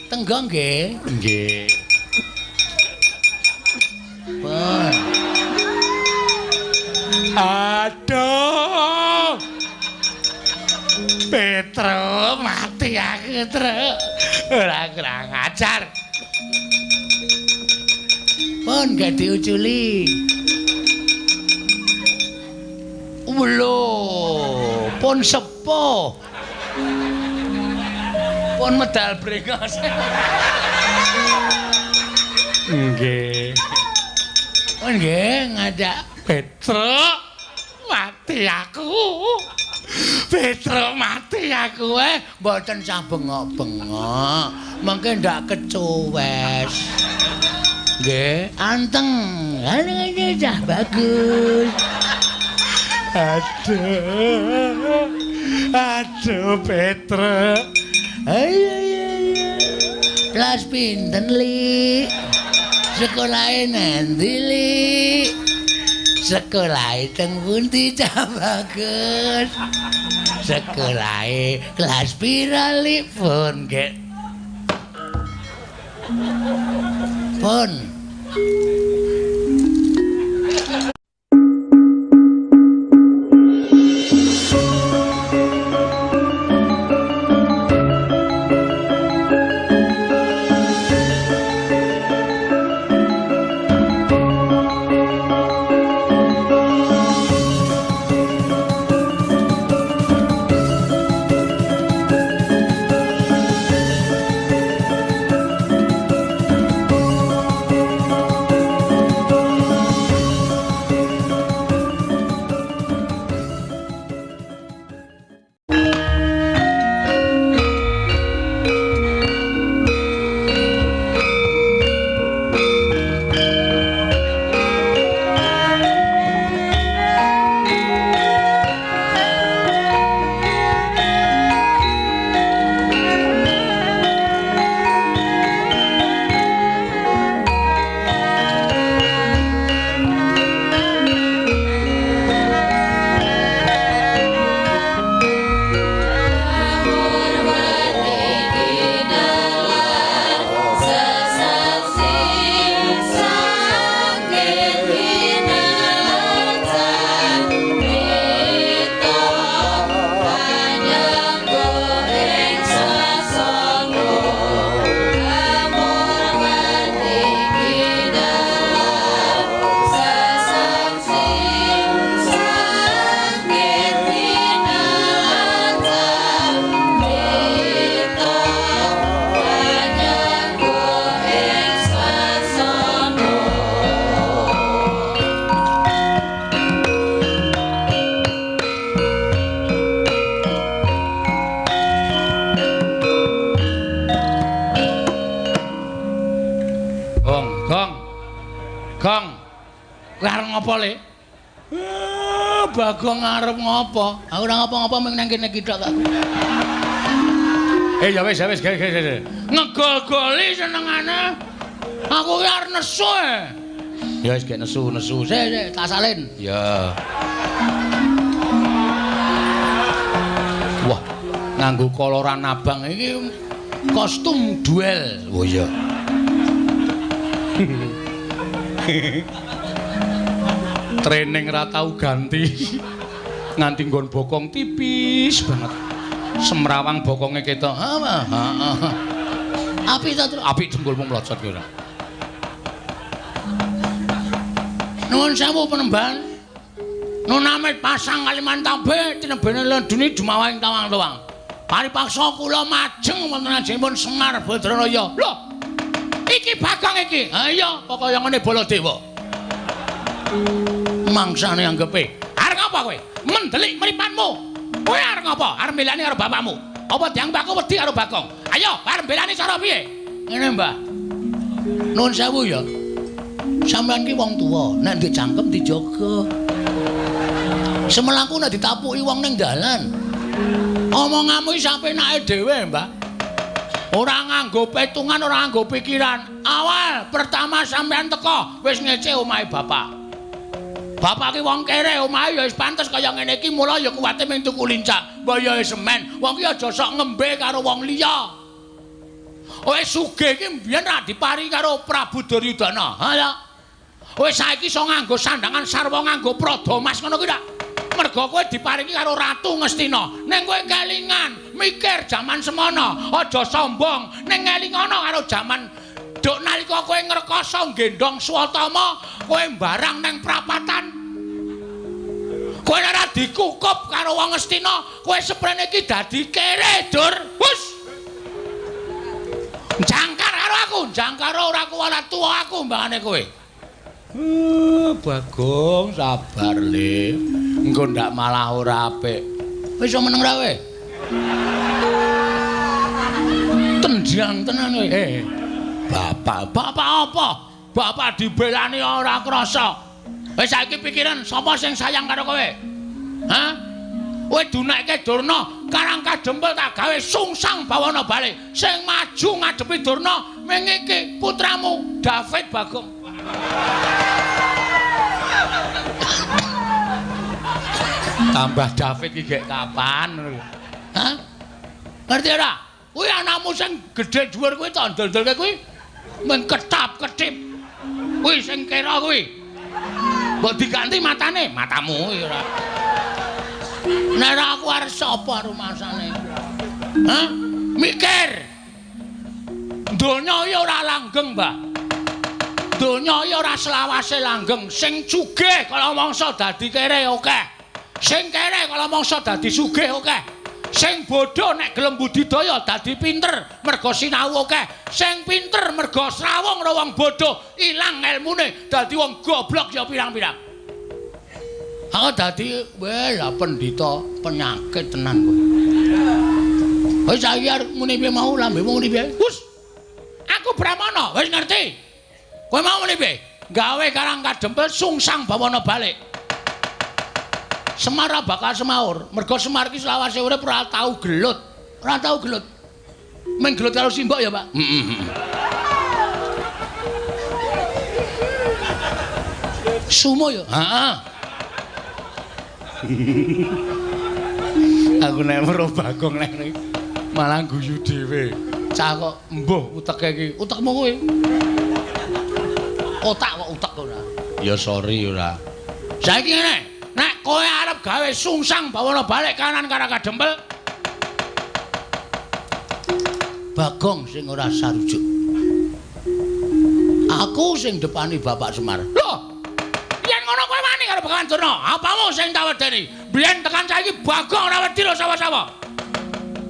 Tenggo nggih. Nggih. Pun. Aduh. Petro mati aku, Tru. Ora kurang ajar. Pun gak diuculi. Lho, pun sepuh. Pun medal brengos. Nggih. Pun nggih ngajak Petro mati aku. Petro mati aku mboten sah bengok-bengok. Mengke ndak kecuwes. Nggih, anteng. Ana cah bagus. Aduh Petro. Ayo. Kelas pinten, Li? Sekolahe nendi, Li? Sekolahe teng pundi cah bagus? Sekolahe kelas pira, Li? Pun, nggih. Pun. ngopo, Le? Bagong arep ngopo? Aku ora ngopo-ngopo mung nang kene iki tok aku. Ya wis, Ngegol-goli senengane. Aku ki arep nesu e. Ya wis gek nesu. Sik, tak salin. Ya. Wah, nganggo koloran abang iki kostum duel. Oh iya. Training ra tau ganti. Nganti nggon bokong tipis banget. Semrawang bokonge ketok. Apik ta, Tru? Apik jempolmu mlocot ki ora. Nuwun sewu penemban. Nun amit pasang Kalimantan B tinebene Lenduni Dumawahing tawang-tawang. Paripaksa kula majeng wonten ajengipun Semar Badranaya. Lho. Iki Bagong iki. Ha iya, kaya ngene Baladewa. Mangsane anggepe. Arep ngapa kowe? Mendelik mripanmu. Kowe arep ngapa? Arep mbelani karo bapakmu. Apa diang mbakku wedi karo Bagong? Ayo, arep mbelani cara piye? Ngene, Mbah. Nuwun sewu ya. Sampeyan ki wong tuwa, nek ndek cangkem dijaga. Semelaku nek ditapuki wong ning dalan. Omonganmu iki sapenake dhewe, Mbah. Ora nganggo petungan, ora nganggo pikiran. Awal pertama sampeyan teko wis ngece omahe bapak. Bapak ki wong kere, omahe ya wis pantes kaya ngene iki, mula ya kuwate mung tuku lincah, bayahe semen. Wong ki aja sok ngembe karo wong liya. Kowe sugih iki mbiyen ra diparingi karo Prabu Duryudana. Ha ya. Kowe saiki iso nganggo sandangan sarwa nganggo Pradamas ngono kuwi ta? Mergo kowe diparingi karo Ratu Ngastina. Ning kowe kelingan mikir jaman semono, aja sombong. Ning ngelingono karo jaman duk nalika kowe ngrekoso gendong Swatama, kowe mbarang ning prapatan. Kowe ora dikukup karo wong Ngastina, kowe seprene iki dadi kere, Dur. Wus. Jangkar karo aku, jangkar ora kuwala tuwa aku mbangane kowe. Bagong sabar le. Engko ndak malah ora apik. Wis meneng ra kowe? Tendian tenan kowe. Bapak apa? Bapak dibelani ora krasa. Wis saiki pikiran sapa sing sayang karo kowe? Hah? Kowe dunekke Durna, Karang Kadempel tak gawe sungsang bawana bali. Sing maju ngadepi Durna ming iki putramu David Bagong. Tambah David iki gek kapan? Hah? Ngerti ora? Kuwi anakmu sing gedhe dhuwur kuwi to ndol-ndolke kuwi men ketap-ketip. Kuwi sing kera kuwi. Mbok diganti matane, matamu ora. Nek aku arep sapa rumasane? Hah? Mikir. Donya ya ora langgeng, Mbah. Donya ya ora selawase langgeng. Sing sugih kala mangsa dadi kere akeh. Sing kere kala mangsa dadi sugih akeh. Sing bodho nek gelem budidaya dadi pinter merga sinau akeh. Sing pinter merga srawung karo wong bodho ilang elmune dadi wong goblok ya pirang-pirang. Aku dadi lah pendhita penyakit tenan kowe. Wis saiki arep muni piye mau lambemu muni piye? Wus. Aku Brahmana, wis ngerti. Kowe mau muni piye? Gawe Karang Kadempel sungsang bawana balik. Semar bakal semaur, mergo Semar ki selawase urip ora tau gelut. Ora tau gelut. Meng gelut karo simbok ya, Pak? Sumo ya? Heeh. Aku nek weruh Bagong nek malah guyu dhewe. Cah kok mbuh uteke iki. Utekmu kowe. Otak kok utek ora. Ya sorry ora. Saiki ngene, nek kowe arep gawe sungsang bawana balik kanan Karang Kadempel. Bagong sing ora sarujuk. Aku sing depani Bapak Semar. Loh, yen ngono kowe wani karo Bagawan Durna. Apamu sing tak wedeni? Biyen tekan saiki Bagong ora wedi lho sapa-sapa.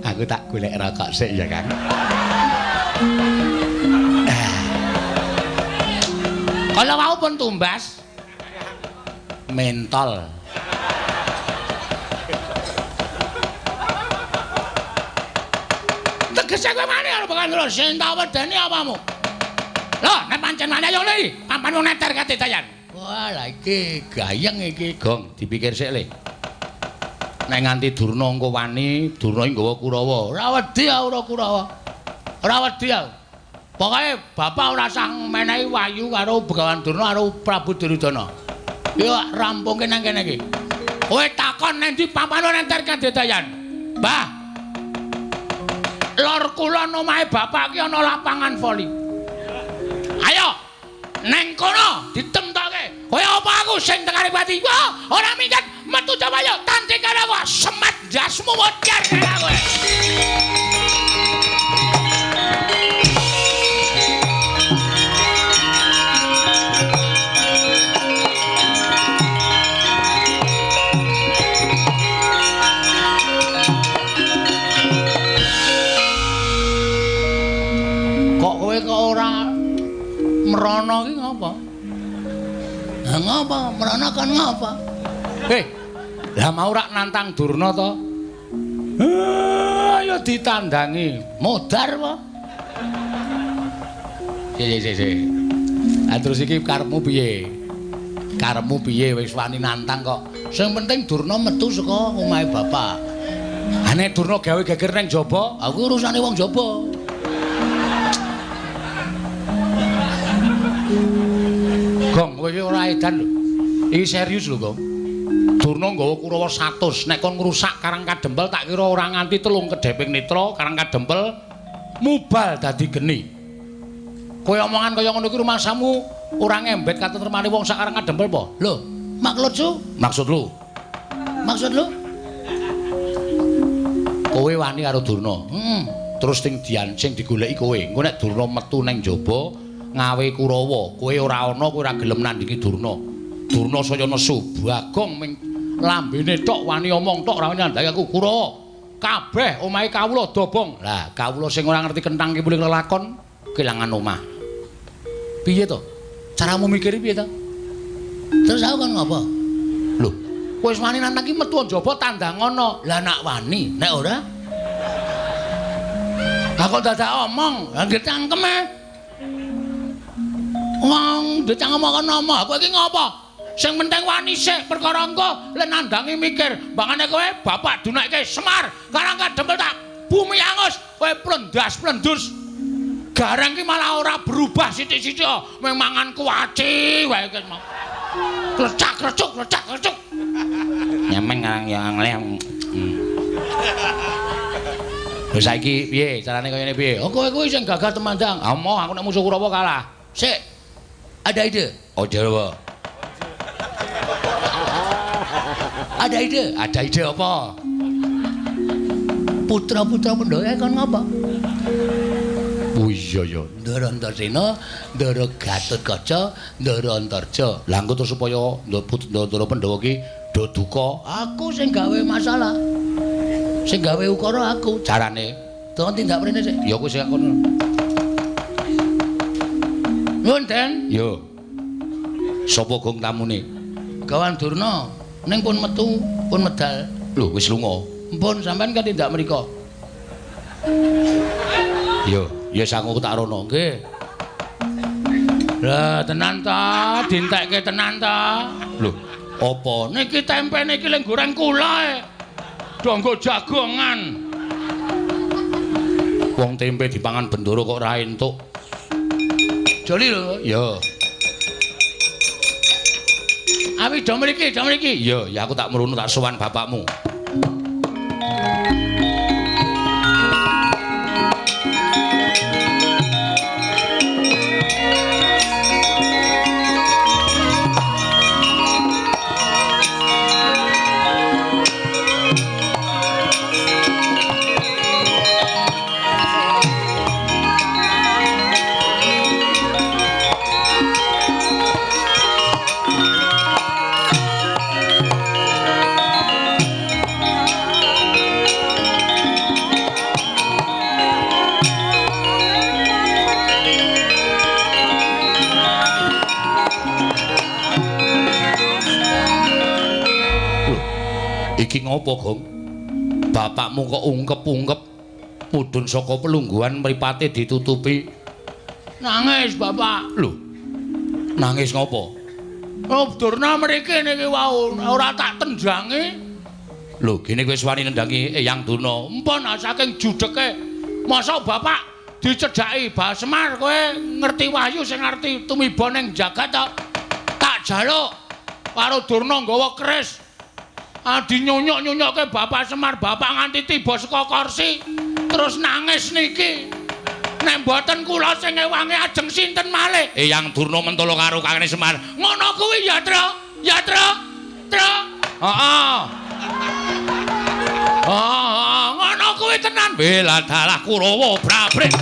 Aku tak golek rokok sik ya, Kang. Kalau mau pun tumbas mentol. Tegese kowe mani karo Bagawan Durna sing tak wedeni apamu? Loh, nek pancen mani ayo iki, pampanmu neter katedayan. Wah, lah iki gayeng iki, Gong, dipikir sik le. Nek nganti Durna engko wani, Durna iki nggawa Kurawa. Ora wedi ora Kurawa. Ora wedi aku. Pokoke bapak ora usah menehi wayu karo Bagawan Durna karo Prabu Duryudana. Yo rampungke nang kene iki. Kowe takon nang ndi pampanmu nenter kadedayan. Mbah. Lor kulon omahe bapak ki ana lapangan voli. Ayo neng kono ditemtoke. Kaya apa aku sing tekaripati? Wah, ora minggat metu coba yo tanti karo aku semet jasmu modar karo kowe. Kok kowe kok ora merono ki ngapa? Lah ngapa? Merono kan ngapa? Lah mau rak nantang Durna to? Ayo ditandangi. Modar apa? Si. Terus iki karepmu piye? Karepmu piye wis wani nantang kok. Sing penting Durna metu saka omahe bapak. Ane Durna gawe geger ning jaba, aku urusane wong jaba. Gong, kowe iki ora edan lho. Iki serius lho, Gong. Durna nggawa Kurawa 100. Nek kon ngrusak Karang Kadempel tak kira ora nganti 3 kedheping netra Karang Kadempel mubal dadi geni. Kowe omongan kaya ngono iki rumangsamu ora ngembet katentremane wong sakarang kadempel apa? Lho, maksud lu? Kowe wani karo Durna. Terus sing digoleki kowe. Engko nek Durna metu ning jaba ngawe Kurawa, kowe ora ana, kowe ora gelem nandingi Durna. Durna saya nesu, Bagong ming lambene tok wani omong tok ora wani nandhangi aku Kurawa. Kabeh omahe kawula dobong. Lah, kawula sing ora ngerti kenthang ki muling lelakon kelangan omah. Piye to? Caramu mikir piye to? Terus aku kan ngopo? Lho, kowe wis wani nantang ki metu njaba tandangono. Lah nak wani, nek ora lah kok dadak omong, lah nggih cangkeme. Wong decang omong omong, kowe iki ngopo? Sing penting wani sik perkara engko lan nandangi mikir. Bangane kowe bapak dunakke Semar, karang kadempel tak bumi angus, kowe plendas-plendus. Garang ki malah ora berubah sithik-sithik, mangan kuwaci wae ki mau. Klecak-klecuk. Nyemeng karang yang lem. Lho saiki piye carane kaya ngene piye? Oh kowe kuwi sing gagah temandang. Amoh aku nek musuh Kurawa kalah. Sik. Ada ide? Ide apa? Ada ide apa? Putra-putra Pandhawa kon ngapa? Oh iya ya. Ndara Antarsena, Ndara Gatotkaca, Ndara Antarja. Lah engko terus supaya Ndara Pandhawa ki do duka, aku sing gawe masalah. Sing gawe ukara aku. Carane Tolong tindak mrene sik. ya kowe sing kono. Nuwun, Den. Yo. Sapa gong tamune? Gawan Durna ning pun metu, pun medal. Lho wis lunga. Mpun sampean kan tindak mriku. Yo, ya sangu tak rono. Nggih. Lah tenan ta, dintekke tenan ta. Lho, apa? Niki tempe niki leng goreng kula. Donggo jagongan. Wong tempe dipangan Bendoro kok ora entuk. Joli lho. Ya. Awi do mriki. Ya aku tak merunu tak sowan bapakmu. Iki ngopo, Gong? Bapakmu kok ungkep-ungkep mudhun saka pelungguhan mripate ditutupi. Nangis, Bapak. Lho. Nangis ngopo? Oh, Durna mriki niki wau ora tak tendhangi. Lho, gene kowe wani nendangi Eyang Durna. Mpun saking judeke. Masa Bapak dicedhaki Mbah Semar kowe ngerti wahyu sing ngerti tumiba ning jagat to. Tak jaluk karo Durna nggawa keris. Adi nyonyok-nyonyokke Bapak Semar, Bapak nganti tiba saka kursi terus nangis niki. Nek mboten kula sing ngewangi ajeng sinten malih? Eyang Durna mentolo karo Kakang Semar. Ngono kuwi ya, Tru. Ya, Tru. Tru. Heeh. Ngono kuwi tenan. Bela dalah Kurawa brabrik.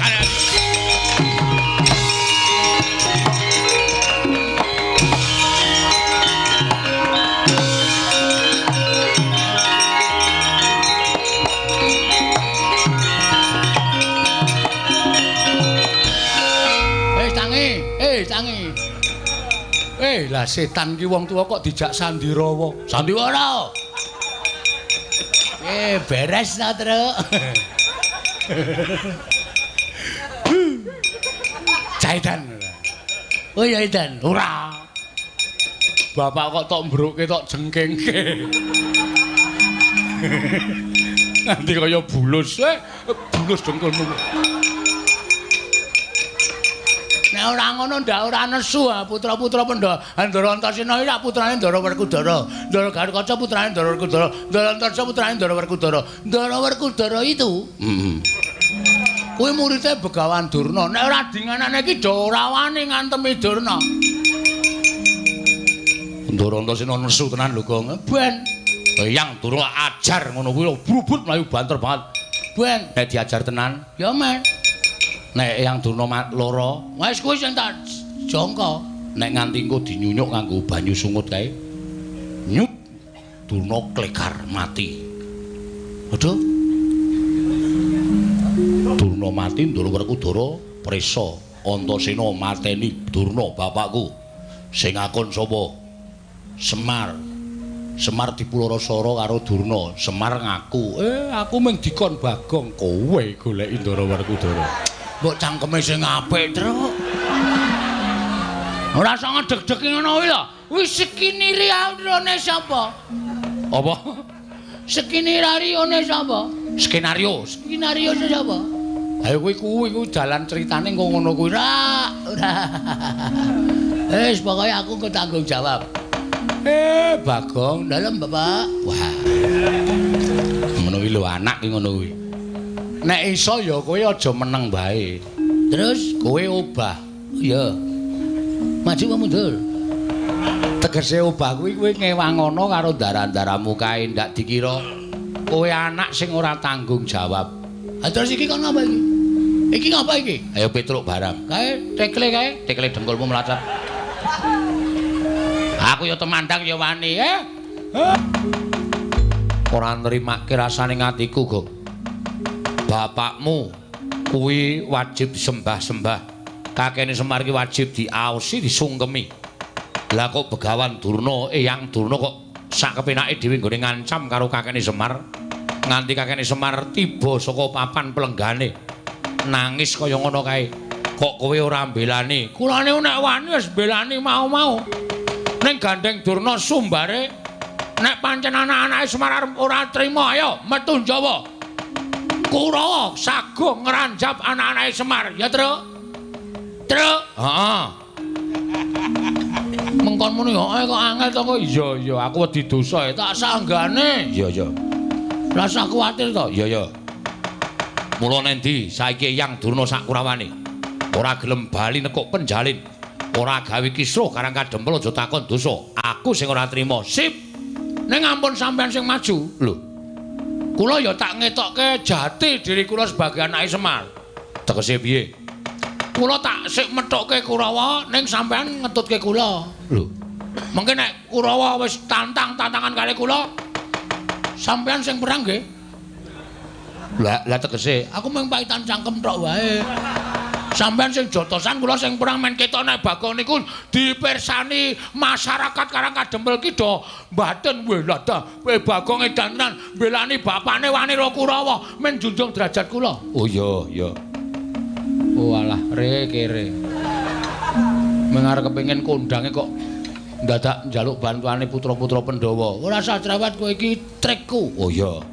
Tangi. Lah setan ki wong tuwa kok dijak Sandiwara. Sandiwara. Beres ta, Tru. Jaidan. Oh ya, Jaidan. Ora. Bapak kok tok mbruke tok jengkengke. Nanti kaya bulus, bulus dengkulmu. Nek ora ngono ndak ora nesu putra-putra Pandhawa. Ndara Antarsena iki putrane Ndara Werkudara. Ndara Gatotkaca putrane Ndara Werkudara. Ndara Antarja putrane Ndara Werkudara. Ndara Werkudara itu Kuwi muridé Begawan Durna. Nek ora dinganane iki do ora wani ngantemi Durna. Ndara Antasena nesu tenan lho, Gong. Ben. Eyang Durna ajar ngono kuwi brubut mlayu banter banget. Ben, nek diajar tenan, ya men. Nek Eyang Durna lara, wis kuwi sing tak jangka. Nek nganti engko dinyunyuk nganggo banyu sungut kae. Nyut Durna klekar mati. Aduh. Durna mati Ndara Werkudara prisa Antasena mateni Durna bapakku. Sing akon sapa? Semar. Semar dipulorosara karo Durna. Semar ngaku, aku mung dikon Bagong, kowe goleki Ndara Werkudara. Mbok cangkeme sing apik, Truk. Ora usah ngedeg-degi ngono kuwi lho. Wis sekiniri aurane sapa? Apa? Skenario-ne sapa? Skenario. Skenario sapa? Ayo kuwi dalan critane kok ngono kuwi ora. Wis pokoke aku ketanggung jawab. Bagong, dalem Bapak. Wah. Ngono kuwi lho anak ki ngono kuwi. Nek iso ya kowe aja meneng bae. Terus kowe obah. Iya. Maju apa mundur? Tegese obah kuwi kowe ngewangono karo daran-daramu kae ndak dikira kowe anak sing ora tanggung jawab. Ha terus iki kon ngapa iki? Iki ngapa iki? Ayo petruk barang. Kae tekle dengkulmu melacat. Aku ya temandang ya wani, Ora nrimake rasane ngatiku, Gong. Bapakmu kuwi wajib disembah-sembah. Kakene Semar ki wajib diaosi, disungkemi. Lah kok Begawan Durna, Eyang Durna kok sak kepenake dhewe nggone ngancam karo kakene Semar. Nganti kakene Semar tiba saka papan pelenggane. Nangis kaya ngono kae. Kok kowe ora mbelani? Kulane nek wani wis mbelani mau-mau. Ning gandeng Durna sumbare nek pancen anak-anake Semar ora trima, ayo metu Jawa. Kurawa sagung ngranjap anak-anake Semar, ya, Truk? Truk? Heeh. Mengkon muni kok angel to kok. Iya, aku wedi dosa tak sanggane. Iya. Rasa kuwatir to. Iya. Mula nendi saiki Eyang Durna sak Kurawane. Ora gelem bali nekuk penjalin. Ora gawe kisruh karang kadempel aja takon dosa. Aku sing ora trima. Sip. Ning ampun sampean sing maju. Lho. Kula ya tak ngetokke jati diri kula sebagai anake Semar. Tegese piye? Kula tak sik methukke Kurawa ning sampean ngetutke kula. Lho. Mengke nek Kurawa wis tantangan kali kula, sampean sing perang nggih. Lah tegese aku mung paitan cangkem tok wae. Sampeyan sing jotosan kula sing perang men ketok nek Bagong niku dipirsani masyarakat Karang Kadempel ki do mbaten weh lah dah kowe Bagong edan tenan mbelani bapakne wani ro Kurawa men junjung derajat kula. Oh iya. Oh alah kere. Mengar kepengin kondange kok ndadak njaluk bantuane putra-putra Pandhawa. Ora usah cerewet kowe iki trikku. Oh iya.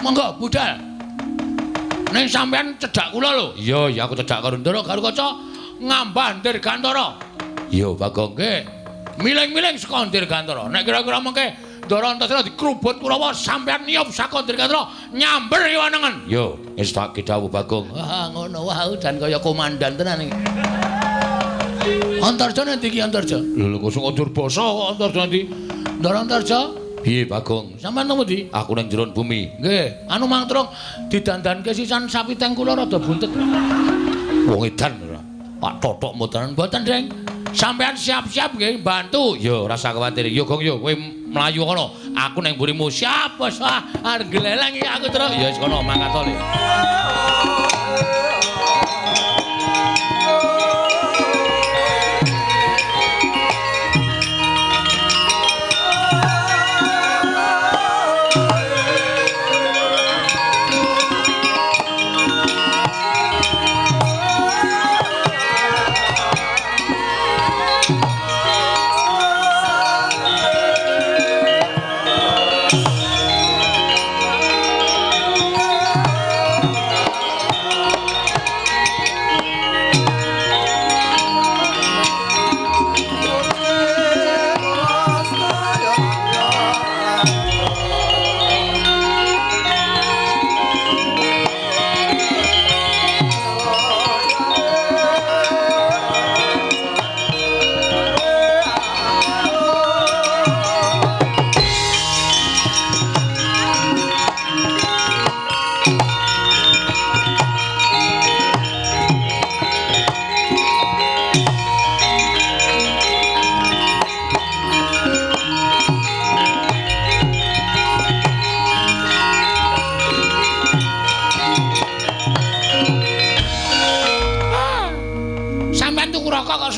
Monggo budal. Ning sampean cedhak kula lho. Iya, aku cedhak karo Ndara karo kaca ngambah Dirgantara. Iya, Bagong nggih. Miling-miling saka Dirgantara. Nek kira-kira mengke Ndara Antasena dikrubut Kurawa sampean niup saka Dirgantara nyamber iwanengen. Yo, wis tak dawuh Bagong. Wah, ngono wae jan kaya komandan tenan iki. Antarja nanti iki Antarja. Lho kok sing ndur basa kok Antarja nanti. Ndara Antarja piye Bagong? Sampeyan nang ndi? Aku ning jero bumi. Nggih, anu mangtruk didandanke sisan sapi teng kula rada buntet. Wong edan ora. Pak totok mboten, Deng. Sampeyan siap-siap nggih bantu. Yo ora usah kuwatir. Yo Gong yo kowe mlayu kono. Aku ning mburimu siap bos. Arep gleleng iki aku terus. Ya wis kono mangkat to.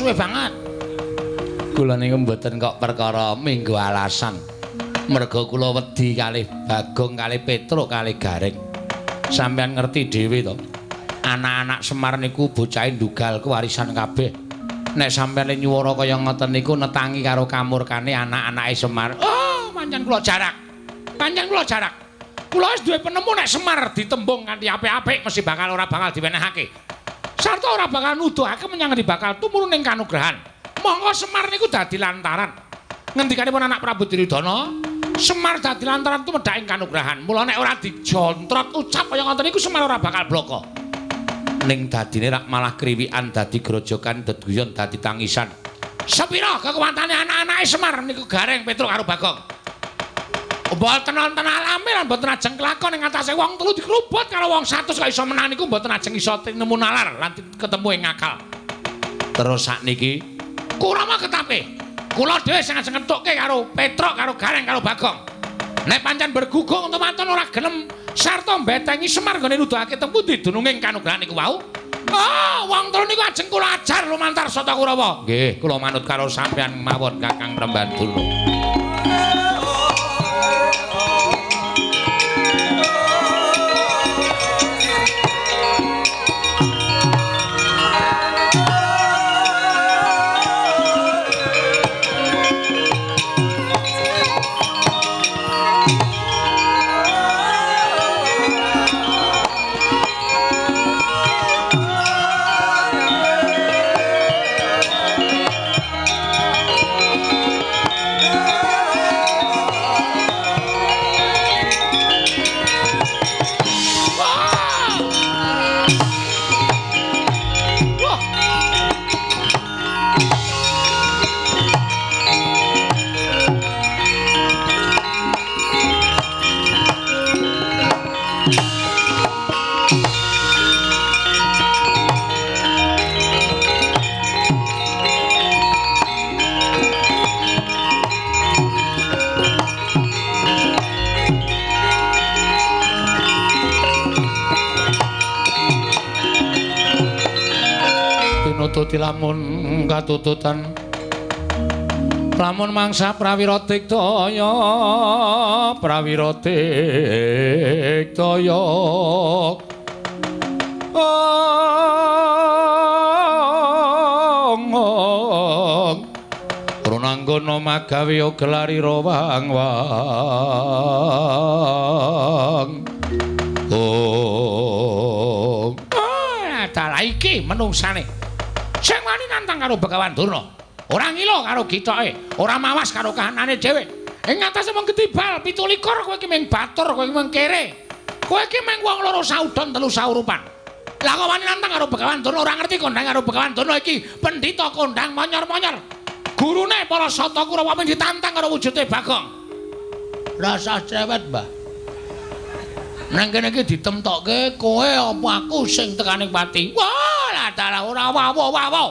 suwe banget. Kula niku mboten kok perkara minggu alasan. Merga kula wedi kalih Bagong kalih Petruk kalih Garing. Sampeyan ngerti dhewe to. Anak-anak Semar niku bocah ndugal kewarisan kabeh. Nek sampeyan nyuwara kaya ngoten niku netangi karo kamurkane anak-anake Semar. Oh, pancen kula jarak. Pancen kula jarak. Kula wis duwe penemu nek Semar ditembung kanthi apik-apik mesti ora bakal diwenehake. Sarta ora bakal nuduhake menyang ngendi bakal tumurun ing kanugrahan. Monggo Semar niku dadi lantaran. Ngendikanipun anak Prabu Duryudana, Semar dadi lantaran tumedhak ing kanugrahan. Mula nek ora dijontrot ucap kaya ngoten niku Semar ora bakal bloko. Ning dadine rak malah kriwikan dadi grojokan deduyon dadi tangisan. Sepira kekuwatane anak-anake Semar niku Gareng Petruk karo Bagong. Mboten wonten alami lan mboten ajeng kelakon ing atase wong telu dikrubut karo wong 100 kok iso menang niku mboten ajeng iso nemu nalar lan ketemu ing akal. Terus sakniki Kurama ketape. Kula dhewe sing ajeng ngethukke karo Petruk karo Gareng karo Bagong. Nek pancen bergugung temanten ora gelem sarta mbetengi Semar nggone nuduhake teng pundi dununging kanugrahan niku wau. Oh, wong telu niku ajeng kula ajar lumantar Sata Kurawa. Nggih, kula manut karo sampeyan mawon Kakang Prembanduna. Tuti lamun katututan lamun mangsa prawira digdaya Runanggana magawe gelari rawang-wang dalah iki menungsane sing wani nantang karo Begawan Durna, ora ngilo karo gitoke, ora mawas karo kahanane dhewe. Ing ngatasé mung ketibal 17 kowe iki mung batur, kowe iki mung kere. Kowe iki mung wong loro saudon telu saurupan. Lah kok wani nantang karo Begawan Durna ora ngerti kondang karo Begawan Durna iki pendhita kondang monyor-monyor. Gurune para Sata Kurawa mung ditantang karo wujude Bagong. Rasa cewet, Mbah. Nang kene iki ditemtokke kowe apa aku sing tekaning pati. Wah, dalah ora wawo.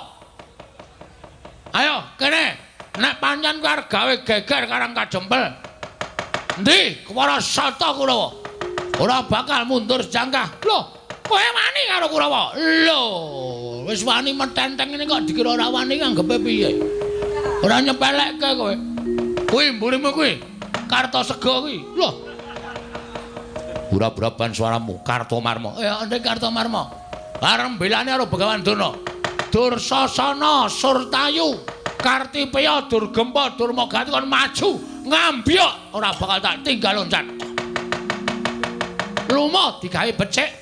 Ayo kene, nek pancen kowe arep gawe geger karang kajempel. Endi para Sata Kurawa? Ora bakal mundur jangkah. Lho, kowe wani karo Kurawa? Lho, wis wani metenteng ngene kok dikira ora wani anggepe piye? Ora nyepelekke kowe. Kuwi mburimu kuwi. Kartosega kuwi. Lho. Burab-buraban suaramu Kartomarma. Ya ndek Kartomarma. Arep belane karo Begawan Durna. Dursasana, Surtayu, Kartipeya, Durgempa, Durmagati kon maju ngambyok ora bakal tak tinggal loncat. Lumo digawe becik.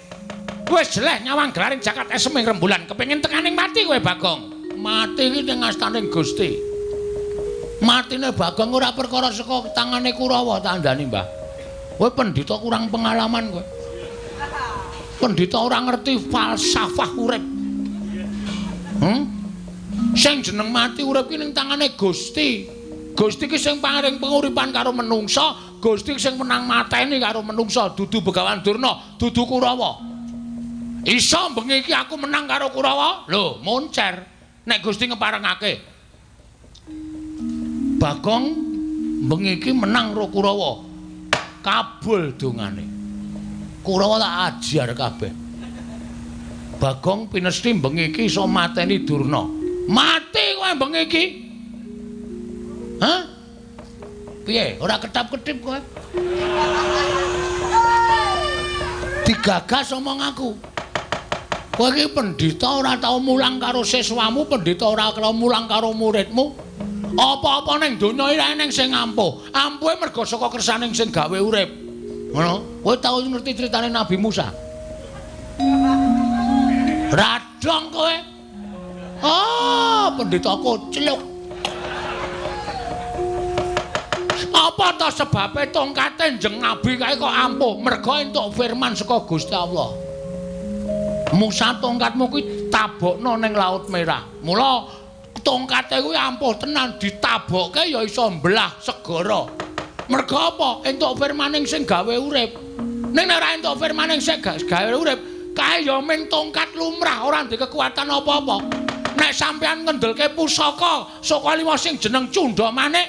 Wis jeleh nyawang gelaring jagat eseming rembulan kepengin tekaning mati kowe Bagong. Mati iki ning astaning Gusti. Matine Bagong ora perkara saka tangane Kurawa tandani, Mbah. Kowe pendhita kurang pengalaman kowe. Pendhita ora ngerti falsafah urip. Sing jeneng mati urip ki ning tangane Gusti. Gusti ki sing paring penguripan karo menungsa, Gusti sing menang mateni karo menungsa, dudu Begawan Durna, dudu Kurawa. Iso bengi iki aku menang karo Kurawa? Lho, moncer. Nek Gusti ngeparengake. Bagong bengi iki menang karo Kurawa. Kabul dongane. Kurawa tak ajar kabeh. Bagong pinesti bengi iki iso mateni Durna. Mati kowe bengi iki? Hah? Piye? Ora ketap-ketip kowe? Digagas omong aku. Kowe iki pendhita ora tau mulang karo siswamu, pendhita ora tau mulang karo muridmu. Apa-apa ning donya iki eneng sing ampuh. Ampuhe mergo saka kersaning sing gawe urip. Ngono. Kowe tau ngerti critane Nabi Musa? Radong kowe. Oh, pendhita kucluk. Apa to sebabe tongkate njeng nabi kae kok ampuh? Mergo entuk firman saka Gusti Allah. Musa tongkatmu kuwi tabokno ning Laut Merah. Mula tongkate kuwi ampuh tenan ditabokke ya iso mbelah segara. Mergo apa? Entuk firmaning sing gawe urip. Ning nek ora entuk firmaning sing gawe urip, kae ya mung tongkat lumrah ora ndek kekuatan apa-apa. Nek sampean ngendelke pusaka saka liwa sing jeneng Cundha Manik,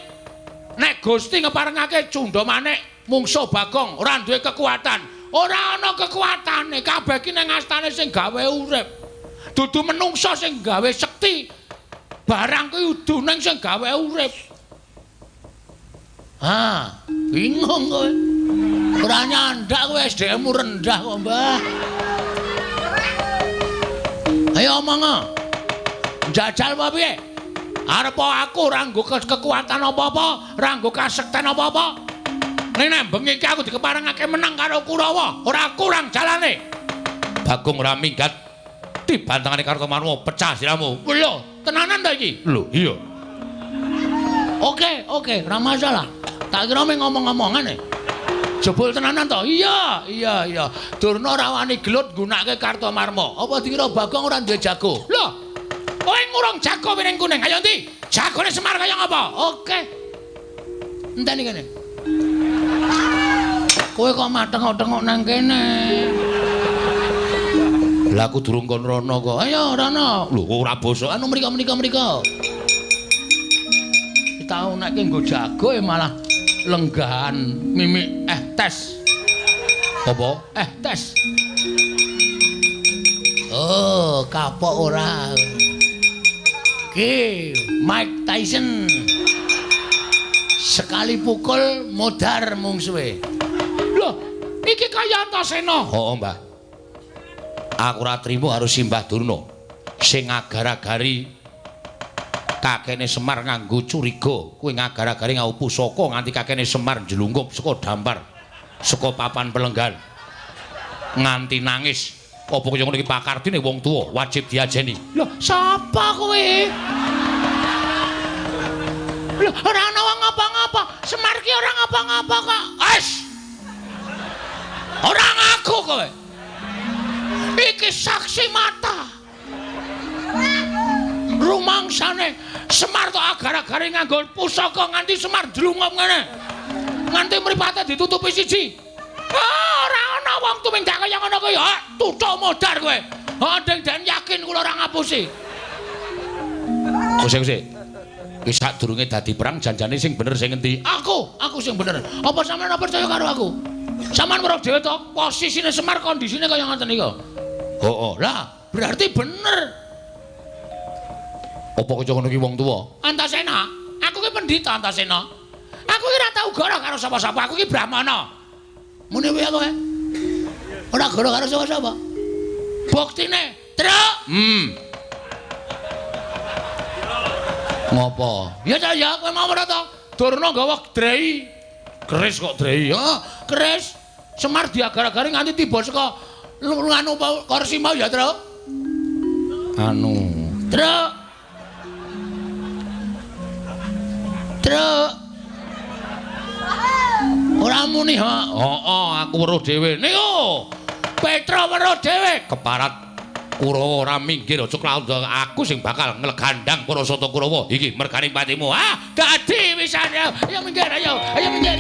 nek Gusti ngeparengake Cundha Manik mungsuh Bagong ora duwe kekuatan. Ora ana kekuatane, kabeh iki ning astane sing gawe urip. Dudu menungsa sing gawe sekti. Barang kuwi udune sing gawe urip. Ah, bingung kowe. Ora nyandak kowe SDM-mu rendah kok, Mbah. Ayo omong. Jajal apa piye? Arep aku ora nggo kekuatan apa-apa, ora nggo kasekten apa-apa. Nek bengi iki aku dikeparengake menang karo Kurawa, ora kurang jalane. Bagong ora minggat. Dibantangane karo Marmo, pecah siramu. Lho, tenanan ta iki? Lho, iya. Oke, ora masalah. Tak kira mung ngomong-ngomongan e. Jebul tenanan to? Iya. Durna ora wani gelut nggunakake Kartomarma. Apa dikira Bagong ora duwe jago? Lho, kowe ngurung jago piring kuning. Ayo ndi? Jagone Semar kaya ngapa? Oke. Enteni kene. Kowe kok mateng-tengok nang kene. Lah aku durung kon rono kok. Ayo rono. Lho ora bosok anu mriko. Tau nek nggo jago malah lenggahan mimik tes. Apa? Tes. Oh, kapok ora. Ki, Mike Tyson. Sekali pukul modar mungsuhe. Loh, iki kaya Antasena. Oh, Mbah. Aku ora trimo harus simbah Durna. Sing ngagar-agari kakene Semar nganggo curiga. Kuwi ngagar-agari ngau pusaka nganti kakene Semar njlungkup saka dampar, saka papan pelenggan. Nganti nangis. Apa kaya ngono iki pakardine wong tuwa wajib diajeni. Lho, sapa kowe? Lho, ora ana wong ngapa-ngapa. Semar ki ora ngapa-ngapa kok. Wes. Ora ngaku kowe. Iki saksi mata. Rumangsane Semar tok agar-agare nganggo pusaka nganti Semar drungup ngene. Nganti mripate ditutupi siji. Ora ana wong tumindak kaya ngono kuwi. Tuthuk modar kowe. Den yakin kula ora ngapusi. Kusik. Ki sadurunge dadi perang janjane sing bener sing endi? Aku sing bener. Apa sampean ora percaya karo aku? Sampeyan weruh dhewe to posisine Semar kondisine kaya ngoten niku. Oh, lah berarti bener. Apa kaya ngono ki wong tuwa? Antasena, aku ki pendhita Antasena. Aku ki ora tau goro karo sapa-sapa, aku ki brahmana. Mune wae kowe. Ora goro karo sapa-sapa. Buktine, truk. Ngopo? Ya kowe mau ora to? Durna gawa drei. Keris kok drei. Keris. Semar diagar-agari nganti tiba saka anu kursi mau ya, Truk. Truk. Ora muni, aku weruh dhewe. Niku. Petra weruh dhewe. Keparat Kurawa ora minggir aja klaudha aku sing bakal nglegandhang para sata Kurawa iki merganing patimu. Dadi wisane. Ayo minggir, ayo minggir.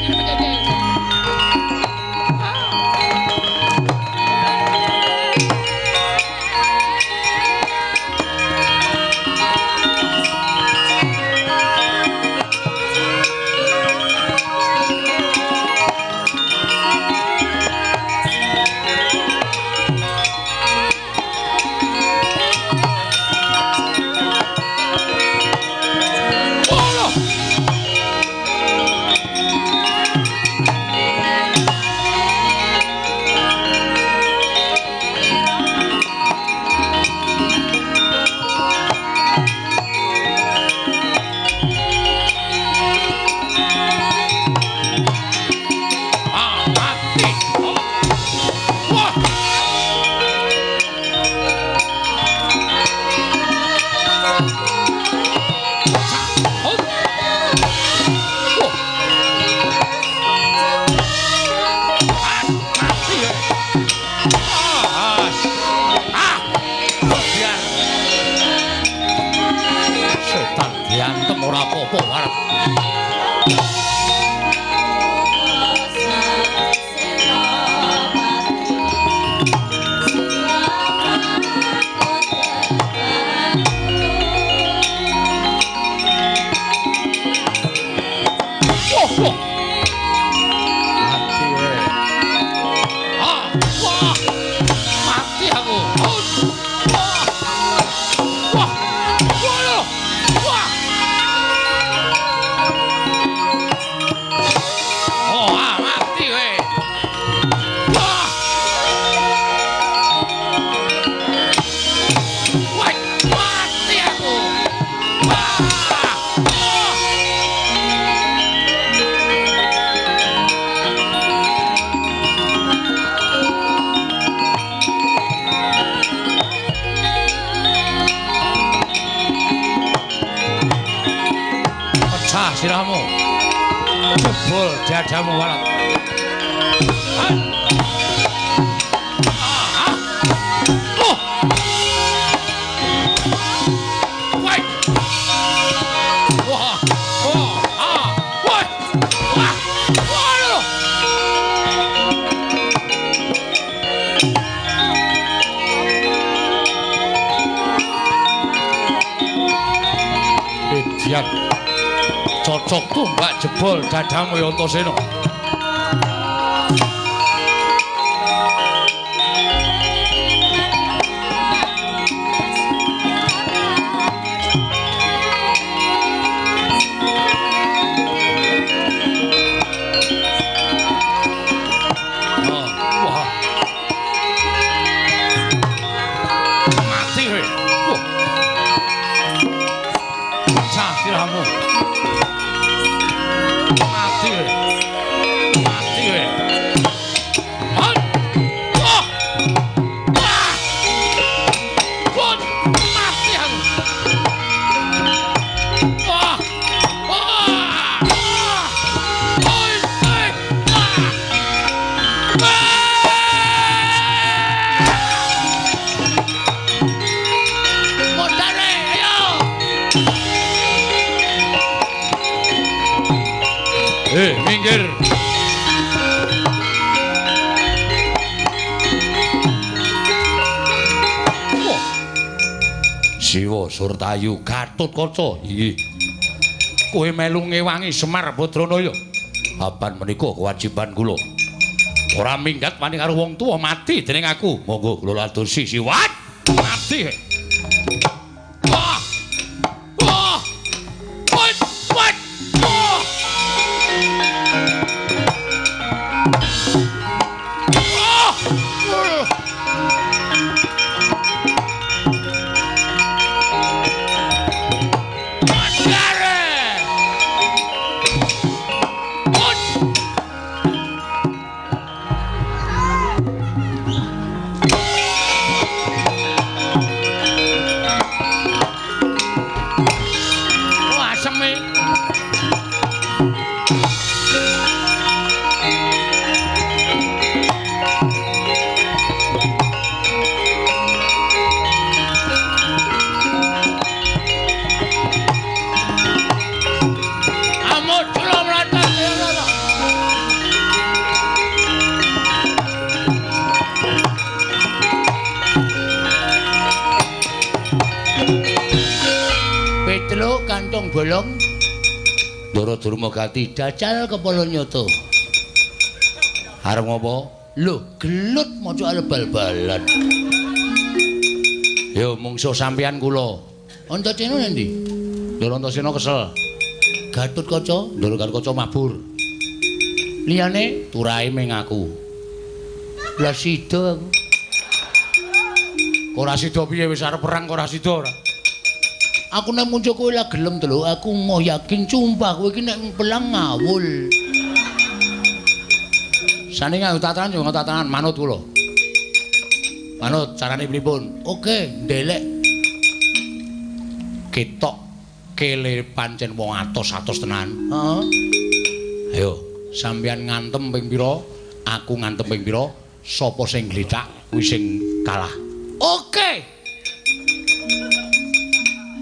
Pecah sirahmu. Jebul dadamu warak. Edian cocok tumbak jebol dadamu Antasena. Minggir. Siwa Surtayu Gatotkaca. Inggih. Kowe melu ngewangi Semar Badranaya. Apan menika kewajiban kula. Ora minggat wani karo wong tuwa mati dening aku. Monggo kula atursi siwat. Mati. Bolong Ndara Durmagati dacal kepala nyoto. Arep ngopo? Lho, gelut maca bal-balan. Ya mungsuh sampeyan kula. Antasena endi? Ndara Antasena kesel. Gatotkaca, Ndara Gatotkaca mabur. Liyane turahe ming aku. Lah sida aku. Ora sida piye wis arep perang kok ora sida ora. Aku nek muncul kowe lah gelem to lho, aku mau yakin sumpah kowe iki nek pelang ngawul. Sane nganggo tatanan yo nganggo tatanan manut kula. Manut carane pripun? Oke, ndelek. Ketok kele pancen wong atos-atos tenan. Heeh. Ayo, sampeyan ngantem ping pira? Aku ngantem ping pira? Sapa sing glithak kuwi sing kalah. Oke.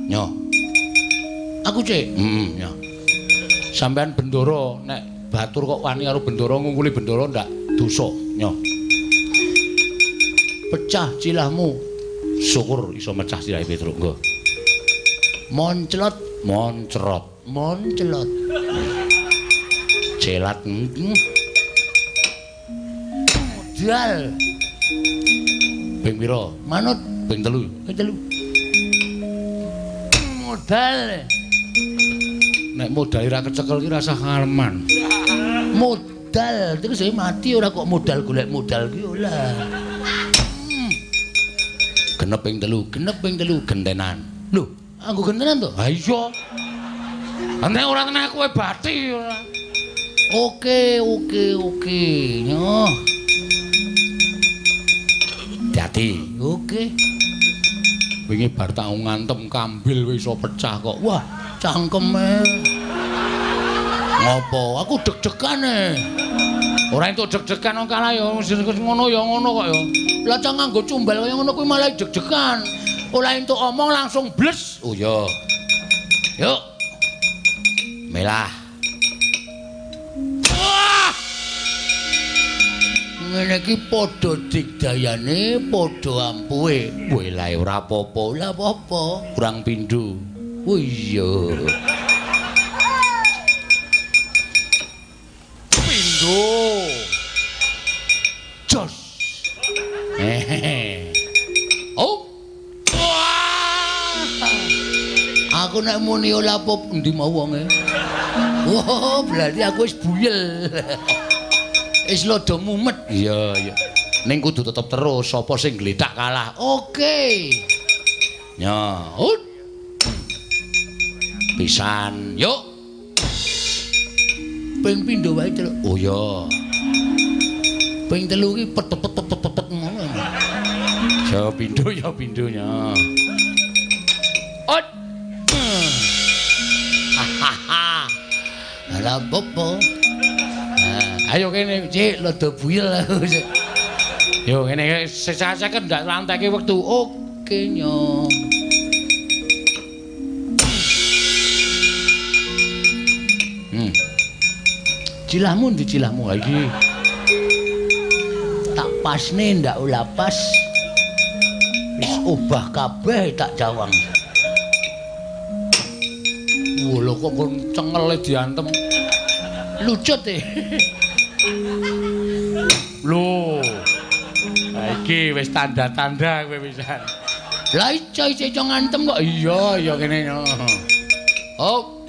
Nyo. Aku cek. Nyo. Sampeyan bendoro nek batur kok wani karo bendoro ngungkuli bendoro ndak dosa, Nyo. Pecah cilahmu. Syukur iso mecah cilahe Petruk, nggo. Monclot, moncrot, monclot. Celat. Modal. Ping pira? Manut ping 3. Ping 3. Modal. Nek modal ora kecekel ki rasah karman. Modal terus mati ora kok modal golek modal ki ora. Genep ping 3 gentenan. Lho, aku gentenan to? Ha iya. Nek ora tenan kowe bati ora. Oke. Nyo. Dadi, oke. Wingi bar tak ngantem kambil wis iso pecah kok. Wah, cangkeme. Ngopo? Aku deg-degan Ora entuk deg-degan wong kalah ya ngono kok ya. Lah cang nganggo cumbal kaya ngono kuwi malah deg-degan. Ora entuk omong langsung bles. Oh ya. Yuk. Melah. Wah! Ngene iki padha digdayane, padha ampuhe. Kowe lae ora apa-apa, lha apa-apa. Kurang pindho. Oh iya. Pindho. Jos. Oh. Wah. Aku nek muni ora apa endi mau wonge. Oh, berarti aku wis buyel. Wis lodo mumet. Iya, iya. Ning kudu tetep terus sapa sing gledak kalah. Oke. Ya, pisan. Yuk. Ping pindho wae, Tru. Oh ya. Ping telu iki pet-pet ngono. Ya pindhonya. Ot. Hahaha. Ala popo. Ayo kene, Cik, lodo buyel aku. Yo ngene sesaseken gak lanteke wektu. Oke, nyo. Cilahmu ndi cilahmu iki? Tak pasne ndak ula pas. Wis obah kabeh tak jawang. Lho kok cengele diantem. Lucut Lho. Iki wis tanda-tanda kowe pisan. Lah ijo ngantem kok. Iya kene yo. Oh.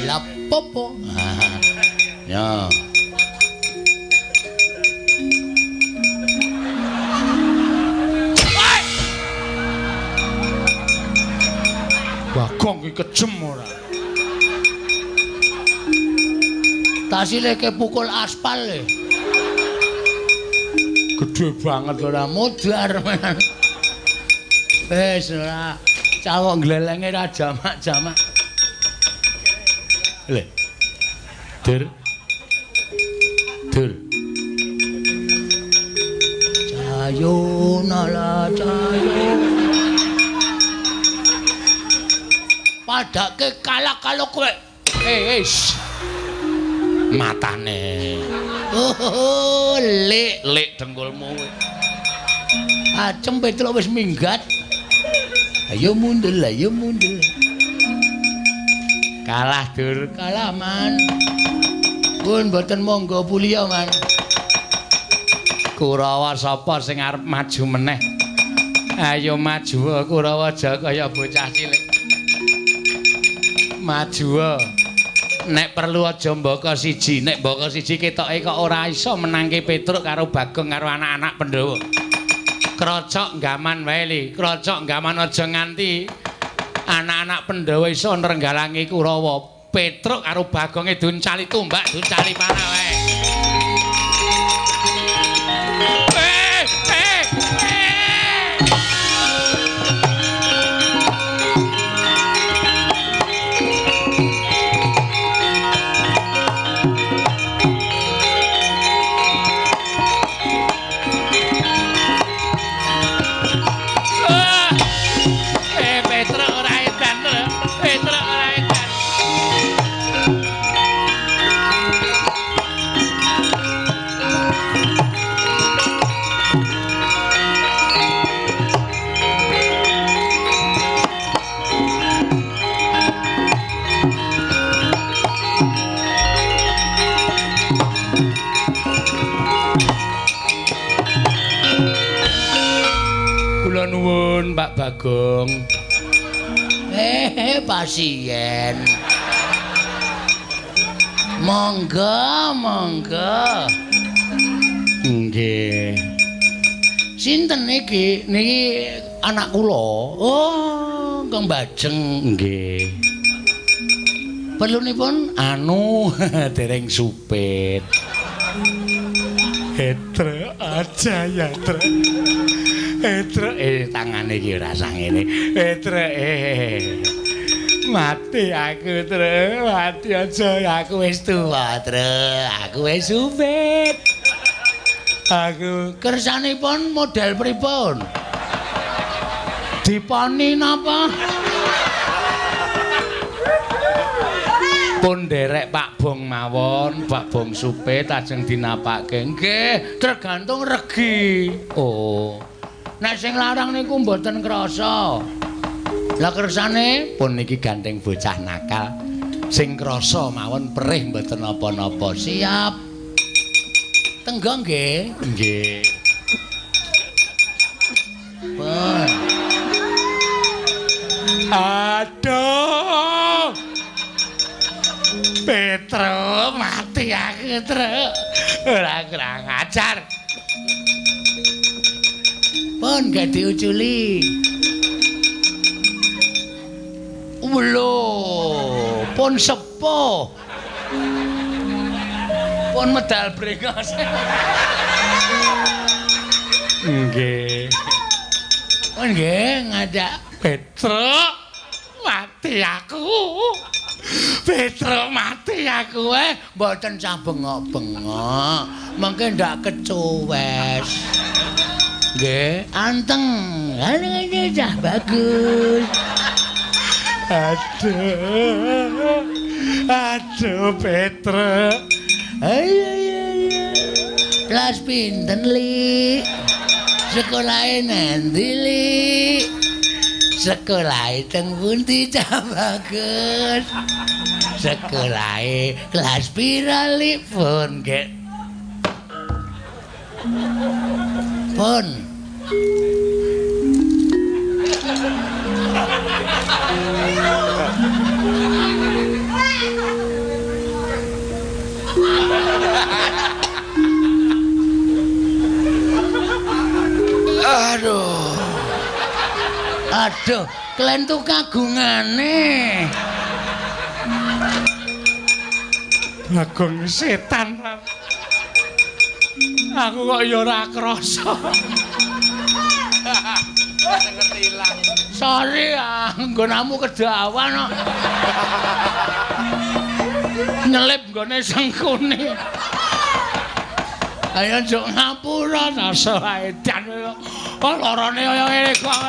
La popo. Ya. Bagong iki kejem ora. Tasile kepukul aspal e. Gedhe banget ora modar. Wis ora cawok glelenge ra jamak-jamak. Lho. Dur. Cayo nala cayo. Padake kalah kalau kowe. Matane. Oh, lek dengkulmu. Acem Petruk wis minggat. Ayo mundur. Kalah Dur, kalah man. Pun mboten monggo puliya man. Kurawa sapa sing arep maju meneh? Ayo maju Kurawa aja kaya bocah cilik. Maju. Nek perlu aja mbaka siji, nek mbaka siji ketoke kok ora iso menangke Petruk karo Bagong karo anak-anak Pandhawa. Krocok gaman wae li, krocok gaman aja nganti anak-anak Pandhawa iso nrenggalangi Kurawa. Petruk karo Bagonge duncali tumbak, duncali panah wae. Nuwun Pak Bagong. Pasien. Monggo. Nggih. Sinten niki? Niki anak kula. Oh, Kang Bajeng nggih. Perlunipun dereng supit. Etre aja ya, Tre. Etre tangane iki ora sang ngene. Etre. Mati aku, Tru. Mati aja, aku wis tuwa, Tru. Aku wis sumpit. Aku kersanipun model pripun? Diponi napa? Pun derek Pak Bong mawon, Pak Bong supit ajeng dinapake. Nggih, tergantung regi. Oh. Nek sing larang niku mboten krasa. Lah kersane pun niki gandeng bocah nakal. Sing krasa mawon perih mboten napa-napa. Siap. Tenggo nggih? Nggih. Pun. Aduh. Petro mati aku, Tru. Ora kurang ajar. Pun gak diuculi. Lho, pun sepo. Pun medal brengos. Nggih. Pun nggih ngajak Petro mati aku. Petro mati aku mboten cah bengok-bengok. Mengke ndak kecuwes. Nggih, anteng. Ana cah bagus. Aduh Petro. Ayo. Kelas pinten Li? Sekolahe nendi Li? Sekolahe teng pundi cah bagus? Sekolahe kelas pira Li? Pun nggih. Pun. Aduh, klentu kagungane. Bagong setan. Aku kok ya ora krasa. Ngerti ilang. Sorry nggonamu kedawan kok. Nyelip nggone sengkune. Ayo njuk ngapura rasa edan kok larane kaya ngene kok.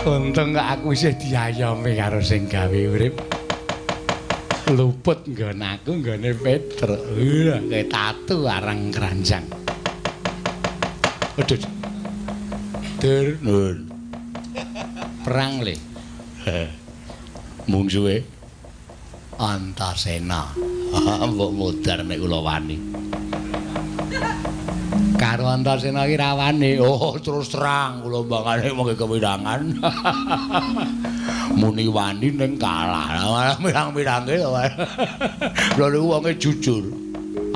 Untung aku isih diayomi karo sing gawe urip. Luput nggon aku nggone Petro. Kayak tatu arang keranjang. Aduh. Dur nun. Perang le. Mungsuhe Antasena. Mbok modar nek kula wani. Karo Antasena ki rawani. Oh, terus terang kula mbangane mengke kewirangan. Muni wani ning kalah. Malah mirang-mirange to. Lha niku wonge jujur.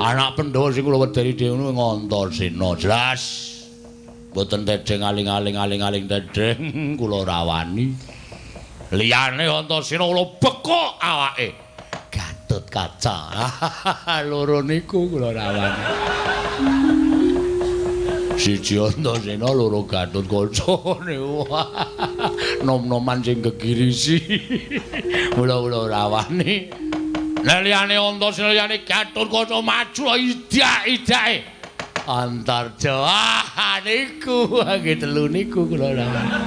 Anak Pandhawa sing kula wedani dhewe niku Antasena. Jelas. Mboten tedeng aling-aling tedeng kula rawani. Liyane Antasena kula bekok awake. Gatut Kaca. Loro niku kula rawani. Siji Antasena loro Gatut Kaca niku. Nom-noman sing gegirisi. Mula-mula rawani. Lah liyane Antasena liyane Gatut Kaca maju idak-idake. Antarja niku nggih telu niku kula rawani.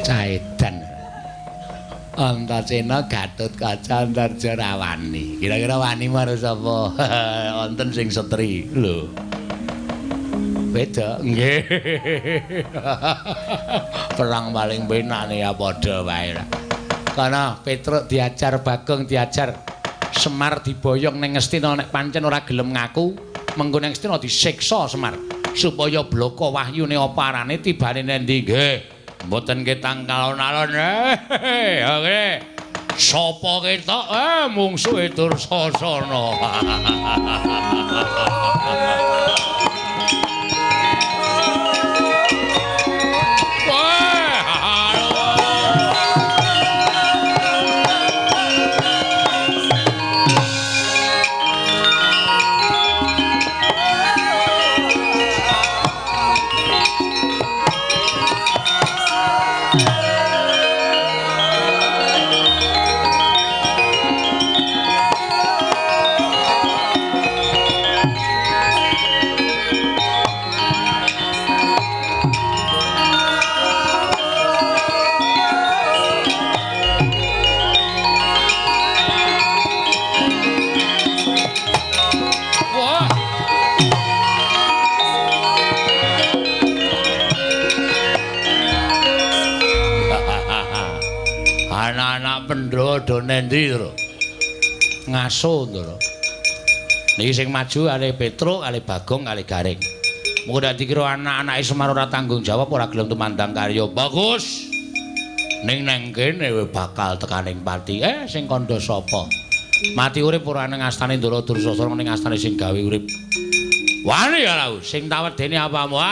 Caedan. Antasena Gatut Kaca Antarja rawani. Kira-kira wani marang sapa? Wonten sing setri lho. Beda nggih. Perang paling penak ya padha wae. Kana Petruk diajar, Bagong diajar, Semar diboyong ning Ngastina nek pancen ora gelem ngaku, mengko ning Ngastina disiksa Semar supaya bloko wahyune oparane tibane nendi nggih. Mboten ketang kalon-alon. Oke. Sapa ketok mungsuhe Dursasana. Anak-anak Pandhawa do nendi to? Ngaso to. Niki sing maju kali Petruk, kali Bagong, kali Garing. Mengko dak dikira anak-anake Semar ora tanggung jawab ora gelem tumandang karya. Bagus. Ning nang kene bakal tekaning pati. Sing kandha sapa? Mati urip ora ning astane Ndara Dursasana ning astane sing gawe urip. Wani ya lho, sing tawedeni apamu?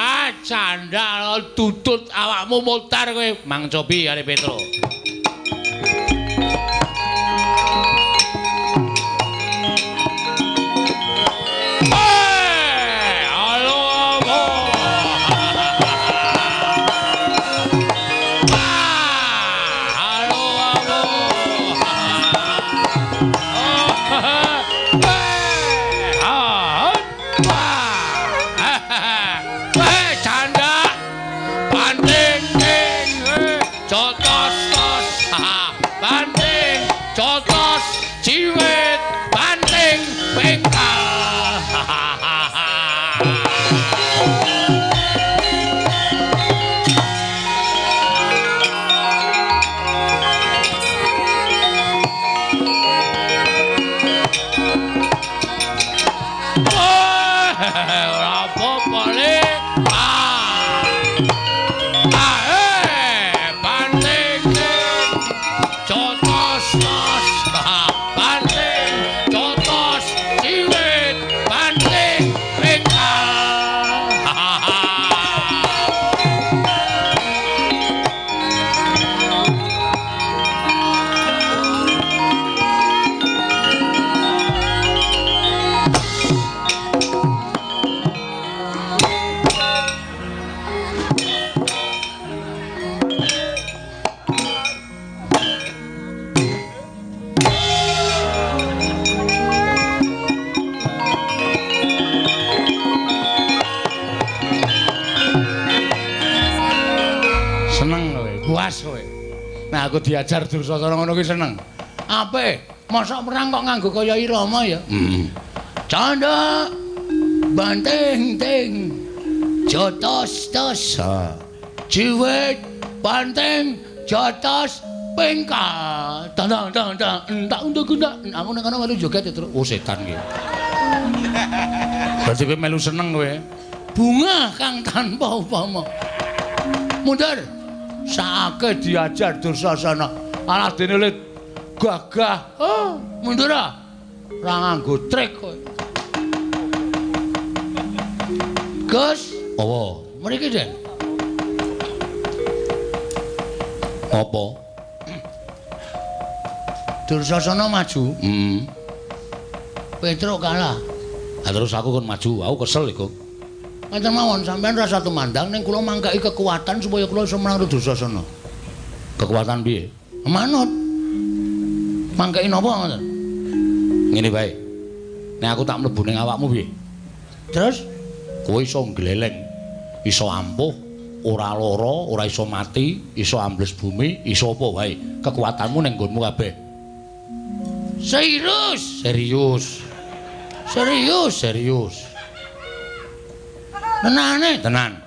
Candal tutut awakmu mutar kowe. Mang Cobi kali Petruk. Nah aku diajar Dursasana ngono kuwi seneng. Apik, mosok perang kok nganggo kaya irama ya? Canda banteng ting jotos tos. Ciwit banteng jotos pengkal. Tang entak untuk ndak. Aku nek kono melu joget terus. Oh setan iki. Berarti kowe melu seneng kowe. Bunga kang tanpa upama. Mundur. Sakake diajar Dursasana. Alah dene le gagah. Mundur ah. Ora nganggo trik kowe. Gus, apa? Mriki, Den. Apa? Dursasana maju. Petruk kalah. Lah terus aku kon maju, aku kesel iku. Ngaten mawon sampean rasa tumandang ning kula mangkaki kekuatan supaya kula iso menang Dursasana. Kekuatan piye? Manut. Mangkaki napa ngoten? Ngene bae. Nek aku tak mlebu ning awakmu piye? Terus kowe iso gleleng, iso ampuh, ora lara, ora iso mati, iso ambles bumi, iso apa wae. Kekuatanmu ning nggonmu kabeh. Serius. Tenane, tenan.